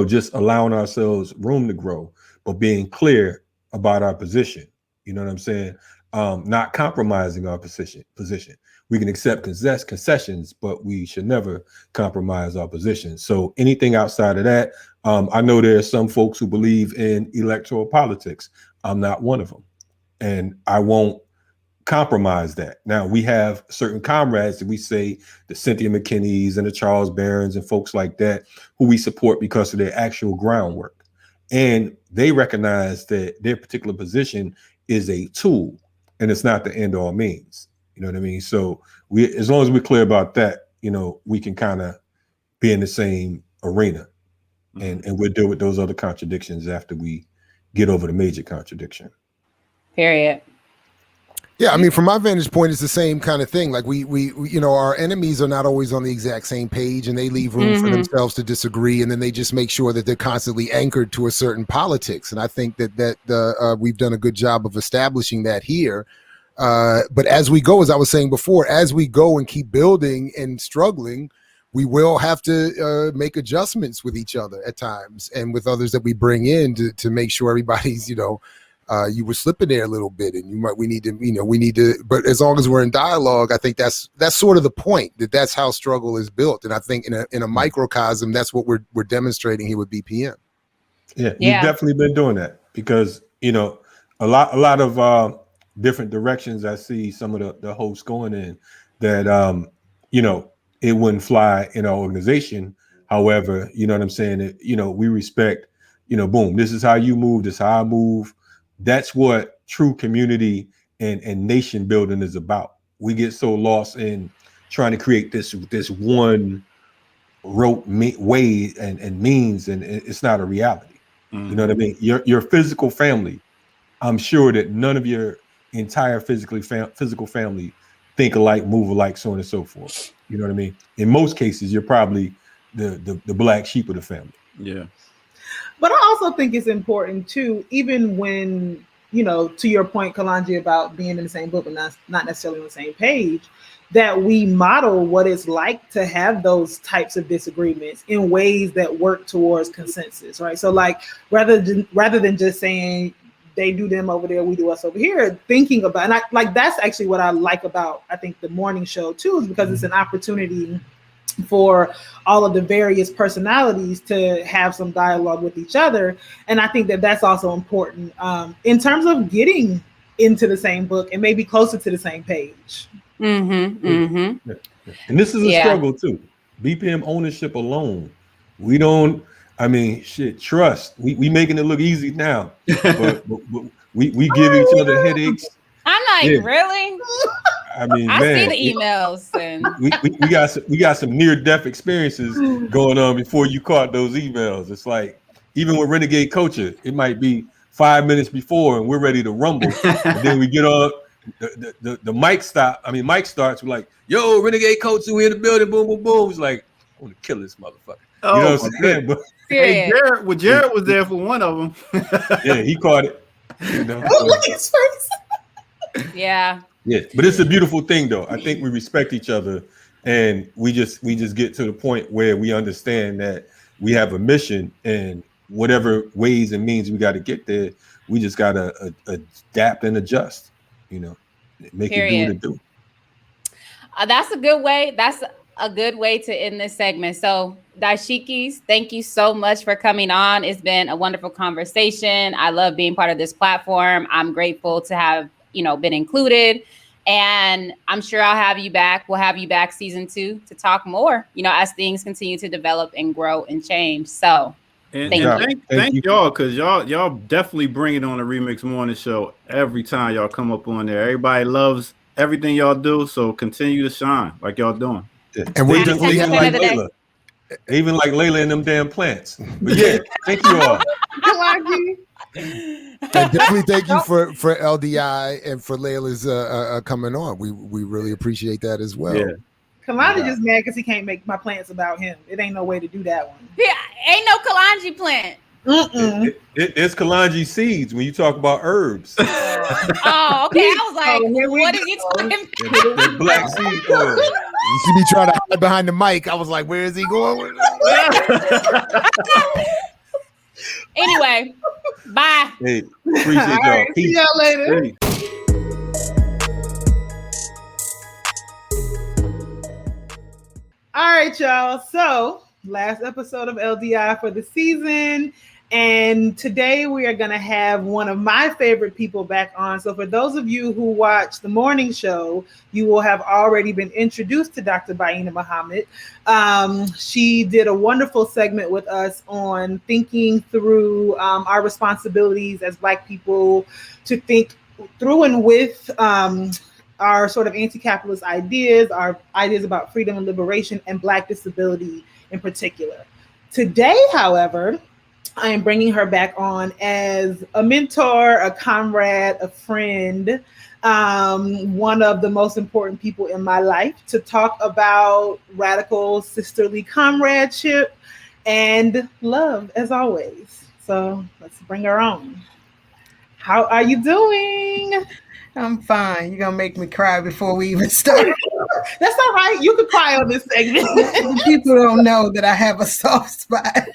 just allowing ourselves room to grow, but being clear about our position. You know what I'm saying? Not compromising our position. We can accept concessions, but we should never compromise our position. So anything outside of that, I know there are some folks who believe in electoral politics. I'm not one of them, and I won't compromise that. Now, we have certain comrades that we say, the Cynthia McKinneys and the Charles Barons and folks like that, who we support because of their actual groundwork. And they recognize that their particular position is a tool and it's not the end all means. You know what I mean? So as long as we're clear about that, we can kind of be in the same arena, and we'll deal with those other contradictions after we get over the major contradiction. Period. Yeah, I mean, from my vantage point, it's the same kind of thing. Like we our enemies are not always on the exact same page, and they leave room for themselves to disagree, and then they just make sure that they're constantly anchored to a certain politics. And I think that we've done a good job of establishing that here. But as we go, as I was saying before, as we go and keep building and struggling, we will have to make adjustments with each other at times, and with others that we bring in to make sure everybody's, you were slipping there a little bit, and we need to, but as long as we're in dialogue, I think that's sort of the point, that's how struggle is built. And I think in a microcosm, that's what we're demonstrating here with BPM. Yeah, you've definitely been doing that, because, a lot of different directions I see some of the hosts going in that, it wouldn't fly in our organization. However, you know what I'm saying? We respect, boom, this is how you move, this is how I move. That's what true community and nation building is about. We get so lost in trying to create this one rote way and means, and it's not a reality. You know what I mean? Your physical family. I'm sure that none of your entire physical family think alike, move alike, so on and so forth. You know what I mean? In most cases, you're probably the black sheep of the family. Yeah. But I also think it's important too, even when, to your point, Kalanji, about being in the same book but not necessarily on the same page, that we model what it's like to have those types of disagreements in ways that work towards consensus, right? So like rather than just saying they do them over there, we do us over here, thinking about, and that's actually what I like about, I think, the morning show too, is because it's an opportunity for all of the various personalities to have some dialogue with each other. And I think that that's also important in terms of getting into the same book and maybe closer to the same page. Mm-hmm. Mm-hmm. Yeah. And this is a struggle too. BPM ownership alone. We don't, trust. We making it look easy now, but we give each other headaches. I'm like, really? I mean, I man, see the emails, and we got some near-death experiences going on before you caught those emails. It's like, even with Renegade Culture, it might be 5 minutes before, and we're ready to rumble, and then we get on the mic stop. I mean, mic starts. We're like, "Yo, Renegade Culture, we in the building." Boom, boom, boom. It's like, I want to kill this motherfucker. You know what I'm saying? But hey, Jared was there for one of them. Yeah, he caught it. You know, look at his face. Yeah. Yeah, but it's a beautiful thing, though. I think we respect each other, and we just get to the point where we understand that we have a mission, and whatever ways and means we got to get there, we just got to adapt and adjust. Make it do what it do. That's a good way. That's a good way to end this segment. So, Dashikis, thank you so much for coming on. It's been a wonderful conversation. I love being part of this platform. I'm grateful to have been included, and I'm sure I'll have you back. We'll have you back season 2 to talk more, as things continue to develop and grow and change. So thank y'all, because y'all definitely bring it on the Remix Morning Show every time y'all come up on there. Everybody loves everything y'all do, so continue to shine like y'all doing. Yeah. And we're just even like Layla. Even like Layla and them damn plants. But yeah, thank you all. And definitely thank you for LDI and for Layla's coming on. We really appreciate that as well. Yeah. Kalani just mad because he can't make my plants about him. It ain't no way to do that one. Yeah, ain't no Kalanji plant. It's Kalanji seeds when you talk about herbs. Oh, okay. I was like, what is he talking about? The black seed oil. You see me trying to hide behind the mic. I was like, where is he going with it? Anyway, bye. Hey, appreciate y'all. Right, see y'all later. Hey. All right, y'all. So, last episode of LDI for the season. And today we are going to have one of my favorite people back on. So for those of you who watch the morning show, you will have already been introduced to Dr. Baina Muhammad. She did a wonderful segment with us on thinking through our responsibilities as Black people to think through and with our sort of anti-capitalist ideas, our ideas about freedom and liberation, and Black disability in particular. Today, however, I am bringing her back on as a mentor, a comrade, a friend, one of the most important people in my life to talk about radical sisterly comradeship and love, as always. So let's bring her on. How are you doing? I'm fine. You're going to make me cry before we even start. That's all right. You can cry on this segment. People don't know that I have a soft spot.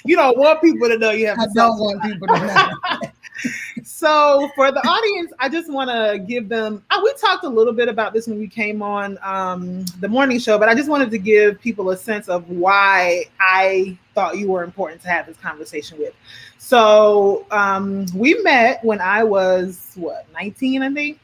You don't want people to know you have a soft spot. I don't want people to know. So for the audience, I just want to give them, we talked a little bit about this when we came on the morning show, but I just wanted to give people a sense of why I thought you were important to have this conversation with. So we met when I was, 19, I think.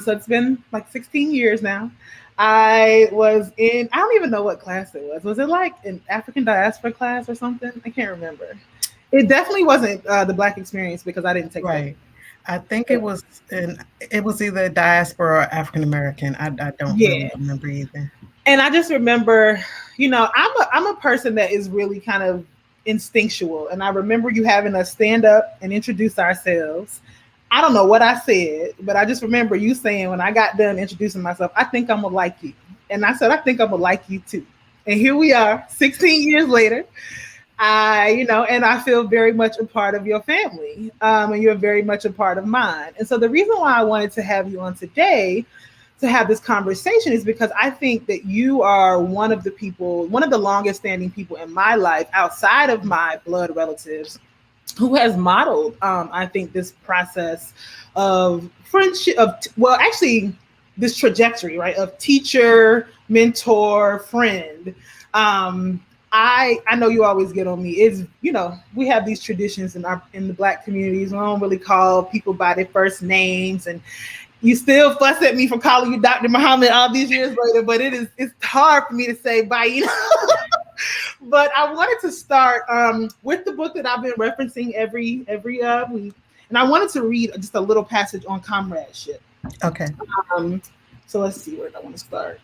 So it's been like 16 years now. I was in, I don't even know what class it was. Was it like an African diaspora class or something? I can't remember. It definitely wasn't the Black experience because I didn't take it. I think it was either diaspora or African American. I don't really remember either. And I just remember, I'm a person that is really kind of instinctual. And I remember you having us stand up and introduce ourselves. I don't know what I said, but I just remember you saying when I got done introducing myself, I think I'm gonna like you. And I said, I think I'm gonna like you too. And here we are, 16 years later. And I feel very much a part of your family, and you're very much a part of mine. And so the reason why I wanted to have you on today to have this conversation is because I think that you are one of the longest standing people in my life outside of my blood relatives who has modeled, I think, this process of friendship, this trajectory, right, of teacher, mentor, friend. I know you always get on me. It's, we have these traditions in the Black communities. We don't really call people by their first names, and you still fuss at me for calling you Dr. Muhammad all these years later, but it's hard for me to say bye, But I wanted to start with the book that I've been referencing every week, and I wanted to read just a little passage on comradeship. Okay. So let's see, where do I want to start?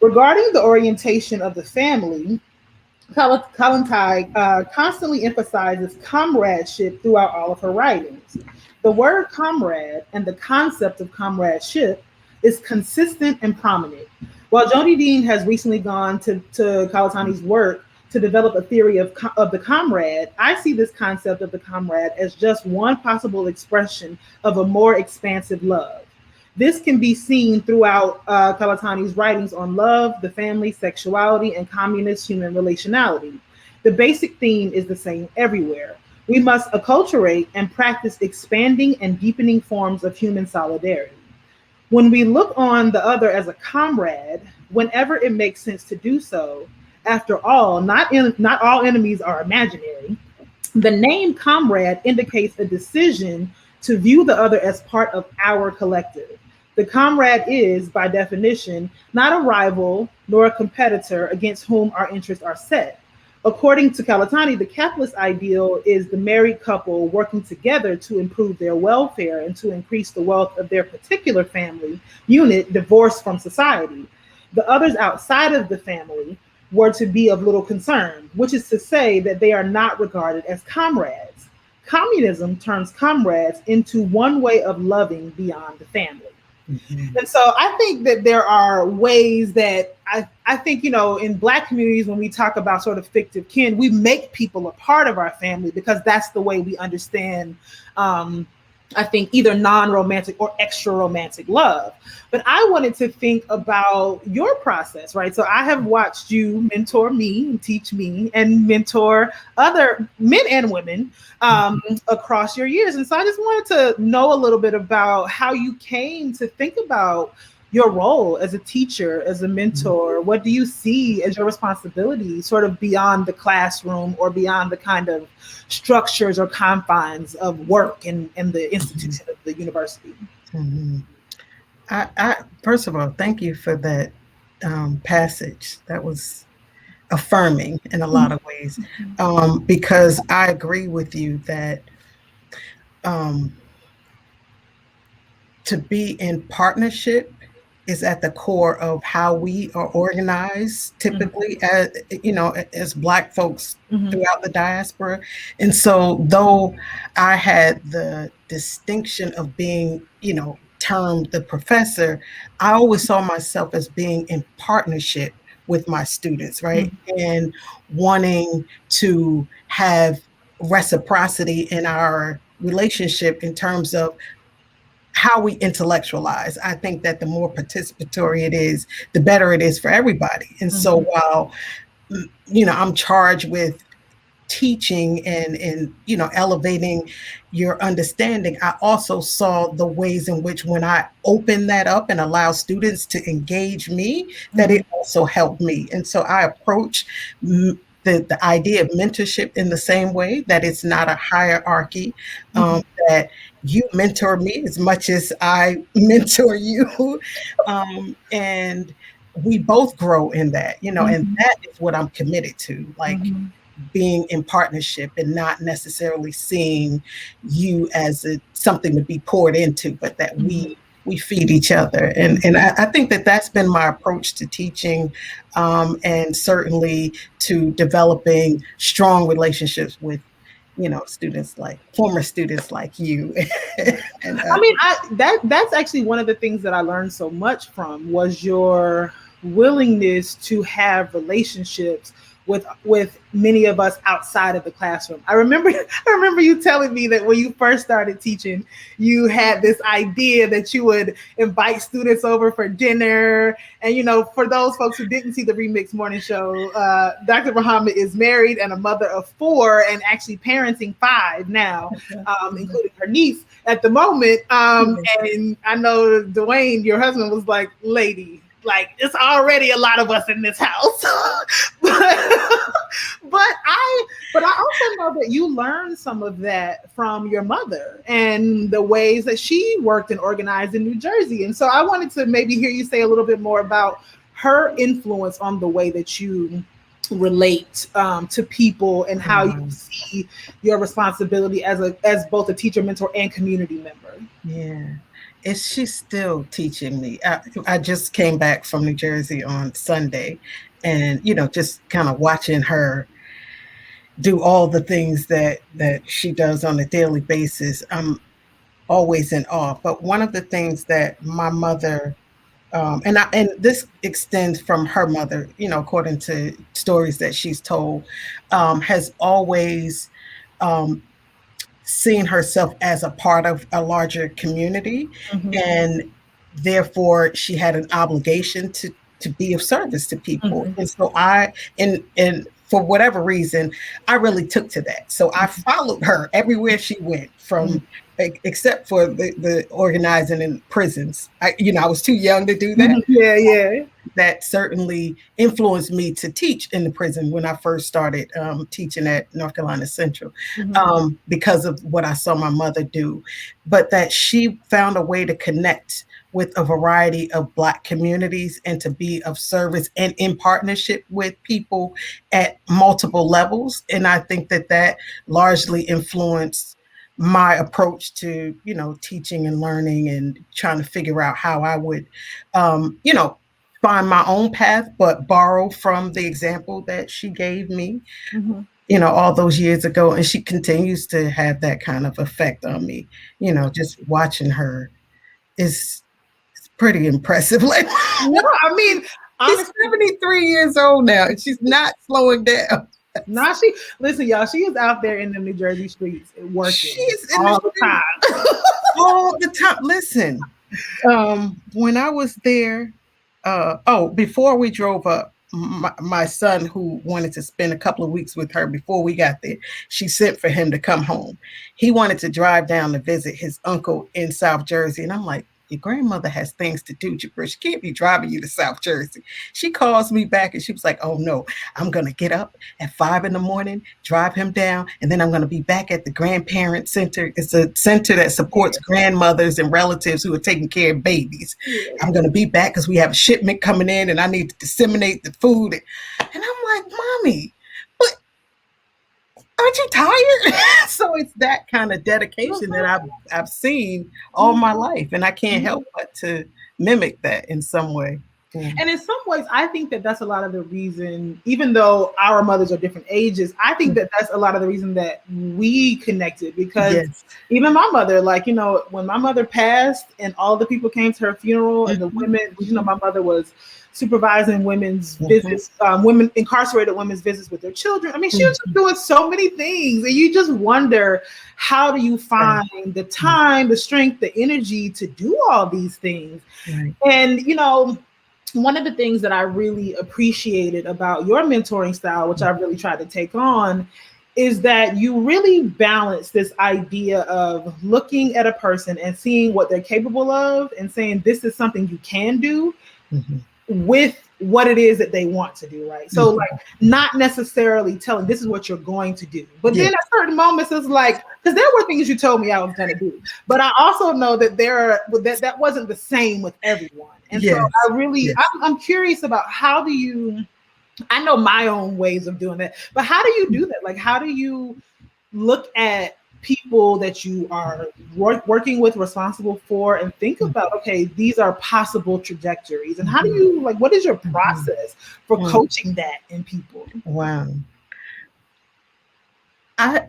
Regarding the orientation of the family, Kollontai constantly emphasizes comradeship throughout all of her writings. The word comrade and the concept of comradeship is consistent and prominent. While Jodi Dean has recently gone to Kollontai work to develop a theory of the comrade, I see this concept of the comrade as just one possible expression of a more expansive love. This can be seen throughout Kollontai writings on love, the family, sexuality, and communist human relationality. The basic theme is the same everywhere. We must acculturate and practice expanding and deepening forms of human solidarity. When we look on the other as a comrade, whenever it makes sense to do so, after all, not all enemies are imaginary. The name comrade indicates a decision to view the other as part of our collective. The comrade is, by definition, not a rival nor a competitor against whom our interests are set. According to Kollontai, the capitalist ideal is the married couple working together to improve their welfare and to increase the wealth of their particular family unit divorced from society. The others outside of the family were to be of little concern, which is to say that they are not regarded as comrades. Communism turns comrades into one way of loving beyond the family. Mm-hmm. And so I think that there are ways that I think, in Black communities, when we talk about sort of fictive kin, we make people a part of our family because that's the way we understand, I think, either non-romantic or extra romantic love. But I wanted to think about your process, right? So I have watched you mentor me and teach me and mentor other men and women across your years. And so I just wanted to know a little bit about how you came to think about your role as a teacher, as a mentor. What do you see as your responsibility sort of beyond the classroom or beyond the kind of structures or confines of work in the institution of the university? Mm-hmm. I first of all, thank you for that passage. That was affirming in a lot of ways, because I agree with you that to be in partnership is at the core of how we are organized, typically, as Black folks throughout the diaspora. And so though I had the distinction of being, termed the professor, I always saw myself as being in partnership with my students, right? And wanting to have reciprocity in our relationship in terms of how we intellectualize. I think that the more participatory it is, the better it is for everybody. And so while, I'm charged with teaching and elevating your understanding, I also saw the ways in which when I open that up and allow students to engage me, that it also helped me. And so I approach the idea of mentorship in the same way, that it's not a hierarchy, that you mentor me as much as I mentor you. And we both grow in that, and that is what I'm committed to, like being in partnership and not necessarily seeing you as something to be poured into, but that we we feed each other. And I think that that's been my approach to teaching, and certainly to developing strong relationships with, students former students like you. And, I mean, that's actually one of the things that I learned so much from was your willingness to have relationships with many of us outside of the classroom. I remember you telling me that when you first started teaching, you had this idea that you would invite students over for dinner. And, for those folks who didn't see the Remix Morning Show, Dr. Muhammad is married and a mother of 4 and actually parenting 5 now, including her niece at the moment. And I know Dwayne, your husband, was like, lady, it's already a lot of us in this house. but I also know that you learned some of that from your mother and the ways that she worked and organized in New Jersey. And so I wanted to maybe hear you say a little bit more about her influence on the way that you relate to people and how you see your responsibility as both a teacher, mentor, and community member. Yeah. She's still teaching me. I just came back from New Jersey on Sunday, and just kind of watching her do all the things that she does on a daily basis. I'm always in awe. But one of the things that my mother, and this extends from her mother, according to stories that she's told, has always seeing herself as a part of a larger community, and therefore she had an obligation to be of service to people. And so and for whatever reason, I really took to that. So I followed her everywhere she went, from except for the organizing in prisons. I was too young to do that. Yeah. That certainly influenced me to teach in the prison when I first started teaching at North Carolina Central, because of what I saw my mother do. But that she found a way to connect with a variety of Black communities and to be of service and in partnership with people at multiple levels. And I think that largely influenced my approach to, teaching and learning and trying to figure out how I would, find my own path, but borrow from the example that she gave me, all those years ago. And she continues to have that kind of effect on me. Just watching her is pretty impressive. No, I mean, she's 73 years old now, and she's not slowing down. Nah, listen, y'all, she is out there in the New Jersey streets working. She's all the time. All the time. Listen, when I was there, before we drove up, my son, who wanted to spend a couple of weeks with her before we got there, she sent for him to come home. He wanted to drive down to visit his uncle in South Jersey. And I'm like, your grandmother has things to do, Jabir. She can't be driving you to South Jersey. She calls me back and she was like, oh no, I'm going to get up at 5 a.m, drive him down, and then I'm going to be back at the grandparent center. It's a center that supports grandmothers and relatives who are taking care of babies. I'm going to be back because we have a shipment coming in and I need to disseminate the food. And I'm like, Mommy, but aren't you tired? So it's that kind of dedication that I've seen all my life, and I can't help but to mimic that in some way. And in some ways, I think that that's a lot of the reason, even though our mothers are different ages, I think that that's a lot of the reason that we connected, because even my mother, when my mother passed and all the people came to her funeral and the women, my mother was supervising women's visits, incarcerated women's visits with their children. I mean, she was just doing so many things, and you just wonder, how do you find the time, the strength, the energy to do all these things? And, one of the things that I really appreciated about your mentoring style, which I really tried to take on, is that you really balance this idea of looking at a person and seeing what they're capable of and saying, this is something you can do, with what it is that they want to do, right? So not necessarily telling this is what you're going to do, but then at certain moments it's like, because there were things you told me I was going to do, but I also know that that wasn't the same with everyone. And so I really, I'm curious about how do you, I know my own ways of doing that, but how do you do that? How do you look at people that you are working with, responsible for, and think about, okay, these are possible trajectories. And how do you, like, what is your process for coaching that in people? Wow. I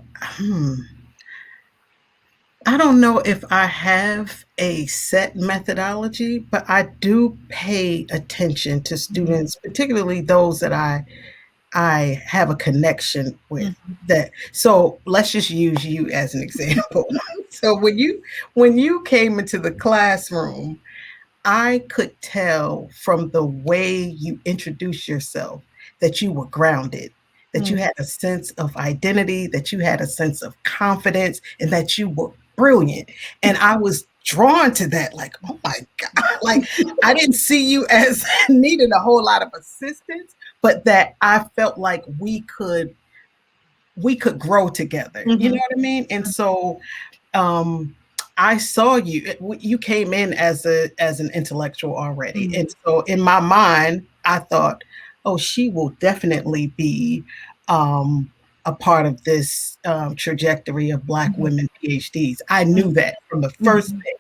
don't know if I have a set methodology, but I do pay attention to students, particularly those that I have a connection with. That, so let's just use you as an example. So when you came into the classroom, I could tell from the way you introduced yourself that you were grounded, that you had a sense of identity, that you had a sense of confidence, and that you were brilliant. And I was drawn to that, like, oh my God, like I didn't see you as needing a whole lot of assistance, but that I felt like we could grow together. You know what I mean? And so I saw you came in as an intellectual already. And so in my mind, I thought, oh, she will definitely be a part of this trajectory of Black women PhDs. I knew that from the first day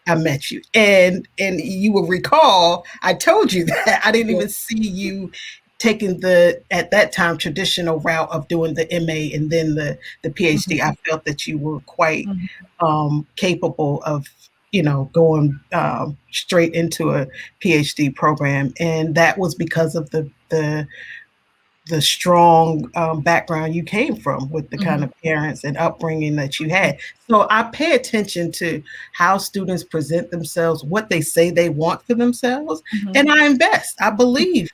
I met you. And you will recall, I told you that I didn't even see you taking at that time, traditional route of doing the MA and then the PhD. I felt that you were quite capable of, going straight into a PhD program. And that was because of the strong background you came from, with the kind of parents and upbringing that you had. So I pay attention to how students present themselves, what they say they want for themselves, and I invest. I believe,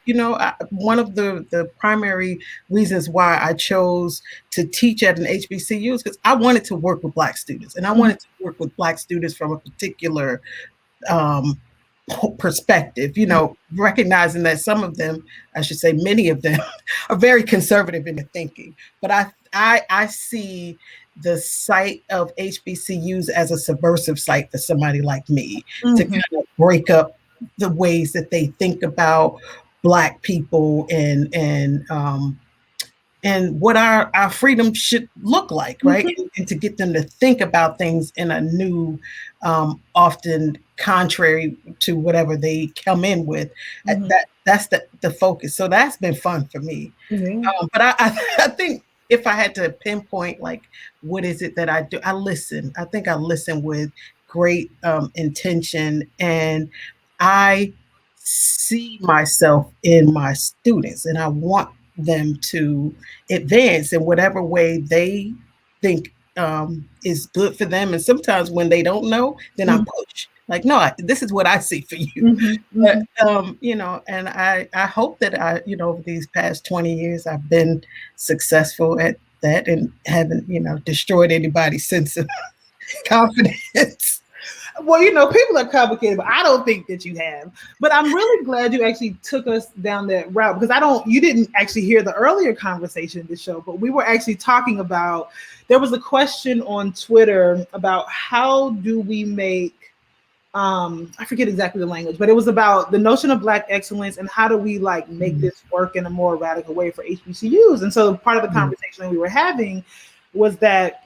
one of the primary reasons why I chose to teach at an HBCU is because I wanted to work with Black students, and I wanted to work with Black students from a particular perspective, recognizing that some of them, I should say many of them, are very conservative in their thinking. But I see the site of HBCUs as a subversive site for somebody like me to kind of break up the ways that they think about Black people and what our freedom should look like, right? And to get them to think about things in a new, often contrary to whatever they come in with. That's the focus. So that's been fun for me. But I think if I had to pinpoint, like, what is it that I do? I listen. I think I listen with great intention, and I see myself in my students, and I want them to advance in whatever way they think is good for them. And sometimes when they don't know, then I push. Like, no, this is what I see for you. But, and I hope that over these past 20 years, I've been successful at that and haven't, destroyed anybody's sense of confidence. Well, people are complicated, but I don't think that you have. But I'm really glad you actually took us down that route, because you didn't actually hear the earlier conversation in the show, but we were actually talking about, there was a question on Twitter about how do we make, I forget exactly the language, but it was about the notion of Black excellence and how do we make this work in a more radical way for HBCUs. And so part of the conversation we were having was that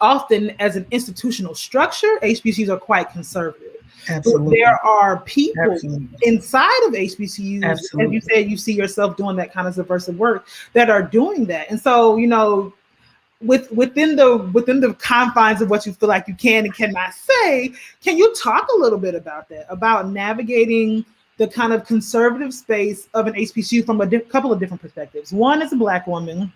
often as an institutional structure, HBCUs are quite conservative. Absolutely. But there are people inside of HBCUs, as you said, you see yourself doing that kind of subversive work, that are doing that. And so, within the confines of what you feel like you can and cannot say, can you talk a little bit about that, about navigating the kind of conservative space of an HBCU from a couple of different perspectives? One, as a Black woman.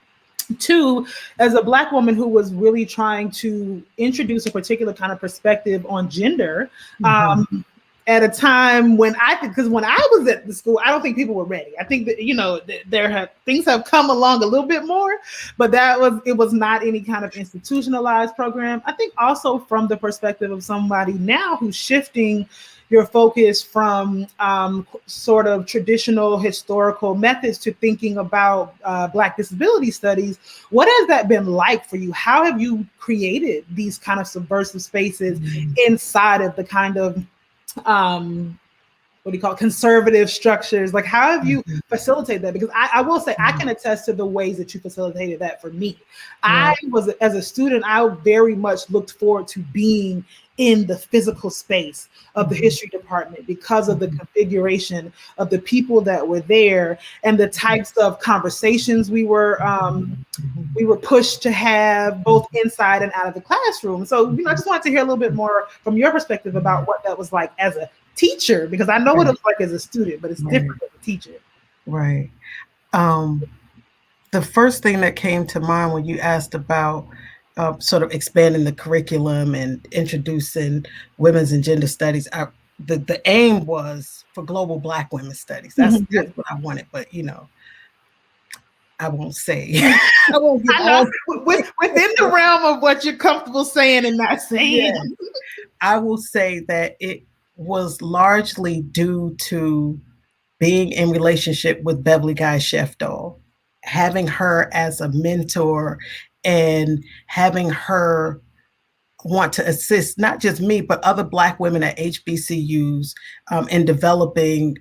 Two, as a Black woman who was really trying to introduce a particular kind of perspective on gender, at a time when because when I was at the school, I don't think people were ready. I think that, things have come along a little bit more, but it was not any kind of institutionalized program. I think also from the perspective of somebody now who's shifting your focus from sort of traditional historical methods to thinking about Black disability studies. What has that been like for you? How have you created these kind of subversive spaces inside of the kind of what do you call it, conservative structures? Like, how have you facilitated that? Because I will say, I can attest to the ways that you facilitated that for me. I was, as a student, I very much looked forward to being in the physical space of the history department because of the configuration of the people that were there and the types of conversations we were pushed to have both inside and out of the classroom. So, I just wanted to hear a little bit more from your perspective about what that was like as a teacher, because I know what it was like as a student, but it's different as a teacher. Right. The first thing that came to mind when you asked about sort of expanding the curriculum and introducing women's and gender studies, the aim was for global Black women's studies. That's what I wanted, but I won't say. I won't get all within the realm of what you're comfortable saying and not saying. Yeah. I will say that it was largely due to being in relationship with Beverly Guy Shefdall, having her as a mentor and having her want to assist not just me, but other Black women at HBCUs in developing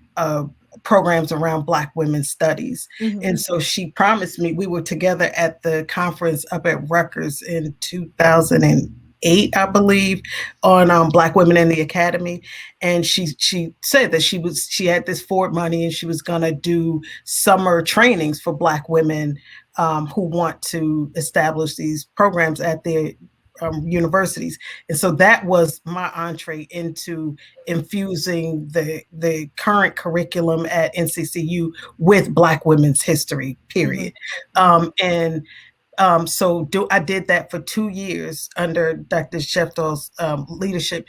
programs around Black women's studies. And so she promised me, we were together at the conference up at Rutgers in 2008, I believe, on Black women in the academy. And she said that she had this Ford money and she was gonna do summer trainings for Black women who want to establish these programs at their universities. And so that was my entree into infusing the current curriculum at NCCU with Black women's history, period. I did that for 2 years under Dr. Shefdall's leadership.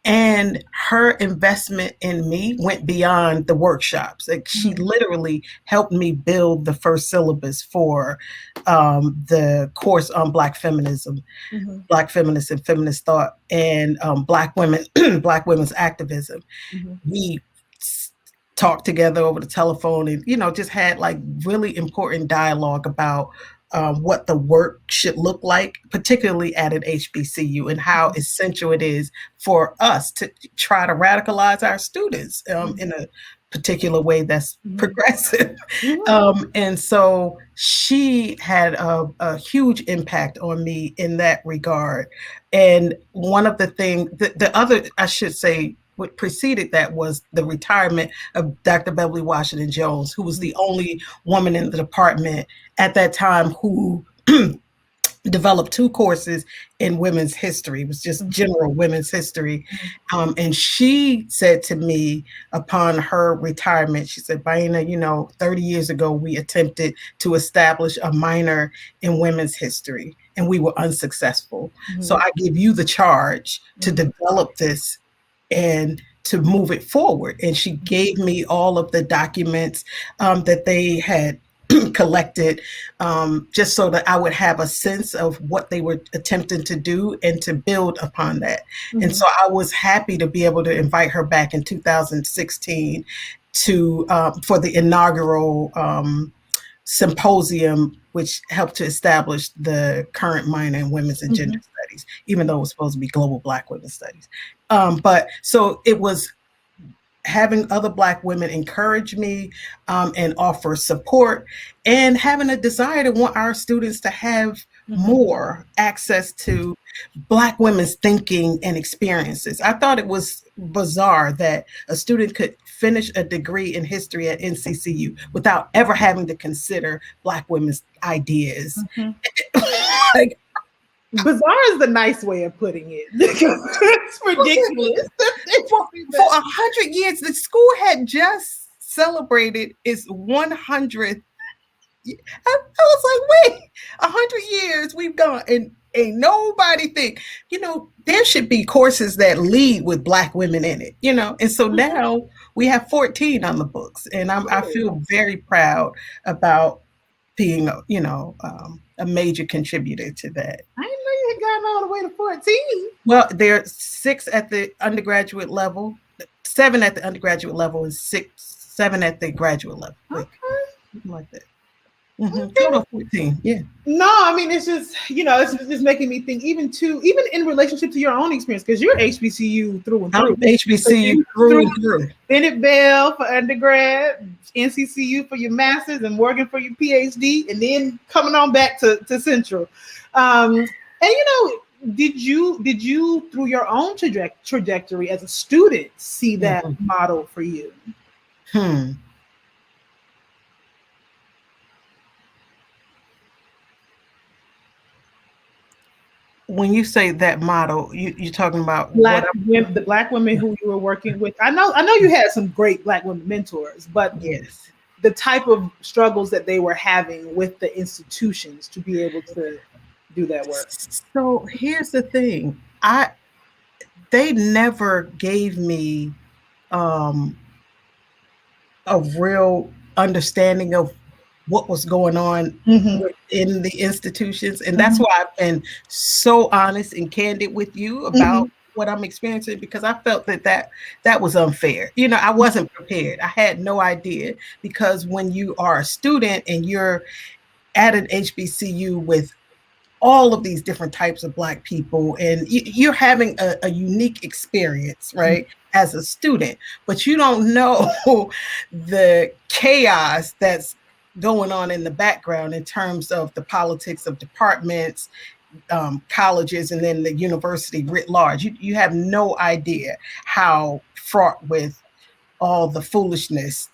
And her investment in me went beyond the workshops. Like, she literally helped me build the first syllabus for the course on Black feminism, Black feminists and feminist thought, and Black women, Black women's activism. We talked together over the telephone and, just had like really important dialogue about what the work should look like, particularly at an HBCU, and how essential it is for us to try to radicalize our students in a particular way that's progressive. And so she had a huge impact on me in that regard. And one of the things, the other, I should say, what preceded that was the retirement of Dr. Beverly Washington Jones, who was the only woman in the department at that time who developed 2 courses in women's history. It was just general women's history. And she said to me upon her retirement, she said, Baina, 30 years ago, we attempted to establish a minor in women's history and we were unsuccessful. So I give you the charge to develop this and to move it forward. And she gave me all of the documents that they had collected, just so that I would have a sense of what they were attempting to do and to build upon that. And so I was happy to be able to invite her back in 2016 for the inaugural symposium, which helped to establish the current minor in women's and gender studies, even though it was supposed to be global Black women's studies. But so it was having other Black women encourage me and offer support, and having a desire to want our students to have more access to Black women's thinking and experiences. I thought it was bizarre that a student could finish a degree in history at NCCU without ever having to consider Black women's ideas. Like, bizarre is the nice way of putting it. It's ridiculous. For 100 years, the school had just celebrated its 100th. I was like, wait, 100 years we've gone, and ain't nobody think, there should be courses that lead with Black women in it, And so now we have 14 on the books, and I feel very proud about being, a major contributor to that. I didn't know you had gotten all the way to 14. Well, there are 6 at the undergraduate level, 7 at the undergraduate level, and 7 at the graduate level. Okay. Something like that. Total 14. Yeah. No, I mean, it's just, it's just making me think even in relationship to your own experience, because you're HBCU through and through. I'm HBCU through and through. Bennett Bell for undergrad, NCCU for your master's, and Morgan for your PhD, and then coming on back to Central. And did you through your own trajectory as a student see that model for you? When you say that model, you're talking about the Black women who you were working with. I know you had some great Black women mentors, but yes, the type of struggles that they were having with the institutions to be able to do that work. So here's the thing. They never gave me a real understanding of what was going on in the institutions. And that's why I've been so honest and candid with you about what I'm experiencing, because I felt that was unfair. I wasn't prepared. I had no idea, because when you are a student and you're at an HBCU with all of these different types of Black people, and you're having a unique experience, right, as a student, but you don't know the chaos that's going on in the background in terms of the politics of departments, colleges, and then the university writ large. You have no idea how fraught with all the foolishness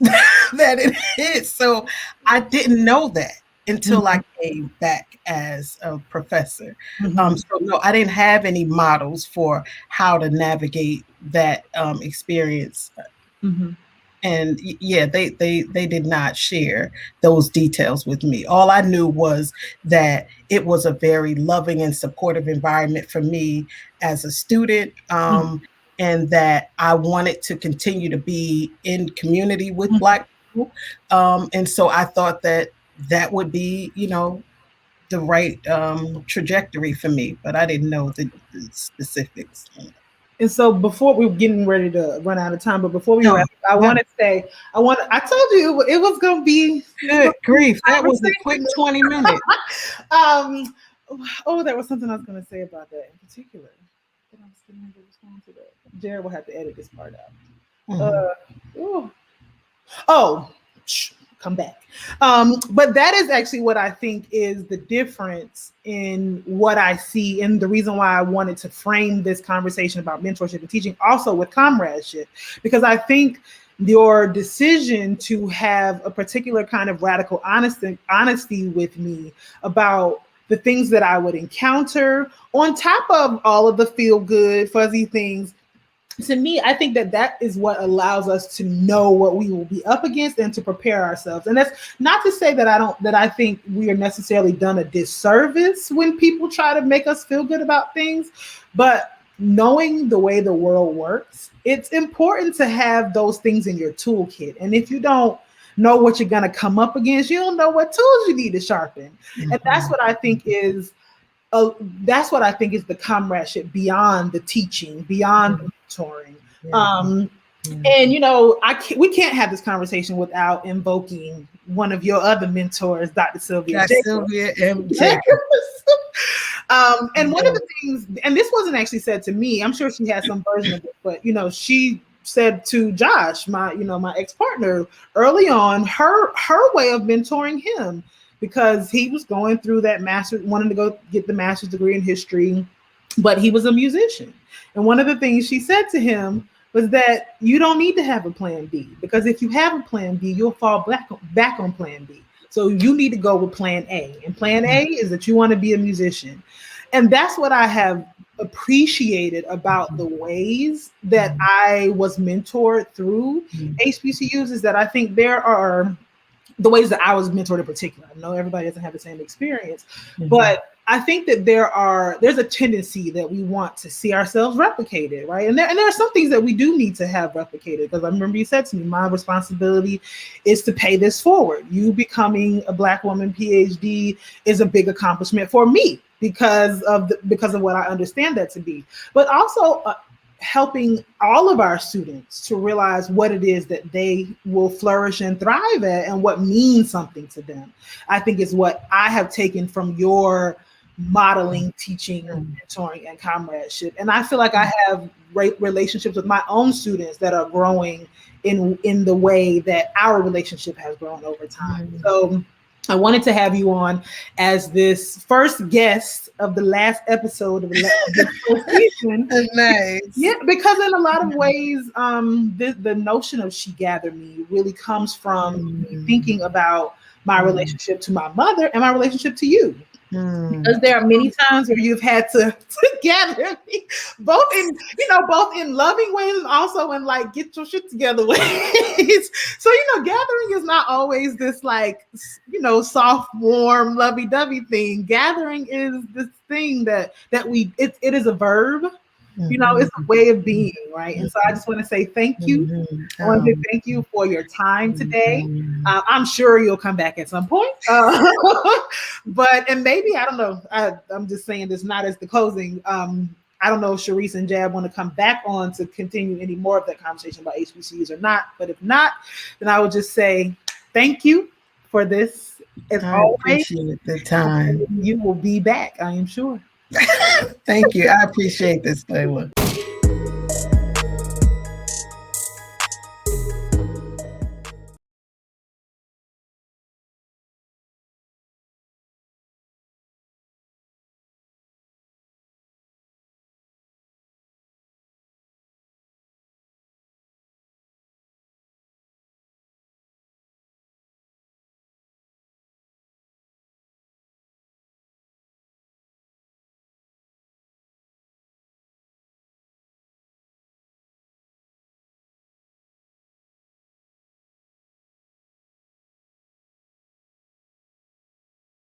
that it is. So I didn't know that until I came back as a professor. So no, I didn't have any models for how to navigate that experience. And yeah, they did not share those details with me. All I knew was that it was a very loving and supportive environment for me as a student, and that I wanted to continue to be in community with Black people. And so I thought that would be, the right trajectory for me, but I didn't know the specifics. And so before we were getting ready to run out of time, but before we wrap, I told you it was going to be good grief. That was a quick 20 minutes. There was something I was going to say about that in particular. Jared will have to edit this part out. Come back. But that is actually what I think is the difference in what I see, and the reason why I wanted to frame this conversation about mentorship and teaching also with comradeship, because I think your decision to have a particular kind of radical honesty with me about the things that I would encounter, on top of all of the feel good, fuzzy things, to me, I think that is what allows us to know what we will be up against and to prepare ourselves. And that's not to say that I think we are necessarily done a disservice when people try to make us feel good about things, but knowing the way the world works, it's important to have those things in your toolkit. And if you don't know what you're going to come up against, you don't know what tools you need to sharpen. And that's what I think is the comradeship beyond the teaching, beyond the mentoring. And we can't have this conversation without invoking one of your other mentors, Dr. Sylvia M. Jacobs. And one of the things, and this wasn't actually said to me, I'm sure she had some version of it, but she said to Josh, my ex-partner, early on, her way of mentoring him, because he was going through that wanting to go get the master's degree in history, but he was a musician. And one of the things she said to him was that you don't need to have a plan B, because if you have a plan B, you'll fall back on plan B. So you need to go with plan A. And plan A is that you want to be a musician. And that's what I have appreciated about the ways that I was mentored through HBCUs, is that I think there are the ways that I was mentored in particular. I know everybody doesn't have the same experience, but I think that there's a tendency that we want to see ourselves replicated, right? And there are some things that we do need to have replicated, because I remember you said to me, my responsibility is to pay this forward. You becoming a Black woman PhD is a big accomplishment for me because of what I understand that to be. But also helping all of our students to realize what it is that they will flourish and thrive at and what means something to them, I think is what I have taken from your modeling, teaching, mentoring, and comradeship. And I feel like I have great relationships with my own students that are growing in the way that our relationship has grown over time. So I wanted to have you on as this first guest of the last episode of the season. Nice. Yeah, because in a lot of ways, the notion of She Gathered Me really comes from thinking about my relationship to my mother and my relationship to you. Because there are many times where you've had to gather me, both in loving ways and also in like get your shit together ways. So gathering is not always this like soft, warm, lovey-dovey thing. Gathering is this thing that it is a verb. It's a way of being, right? And so I just want to say thank you. I want to say thank you for your time today. I'm sure you'll come back at some point. And maybe, I don't know, I'm just saying this not as the closing. I don't know if Sharice and Jab want to come back on to continue any more of that conversation about HBCUs or not. But if not, then I would just say thank you for this. As always, appreciate the time. You will be back, I am sure. Thank you. I appreciate this, Layla.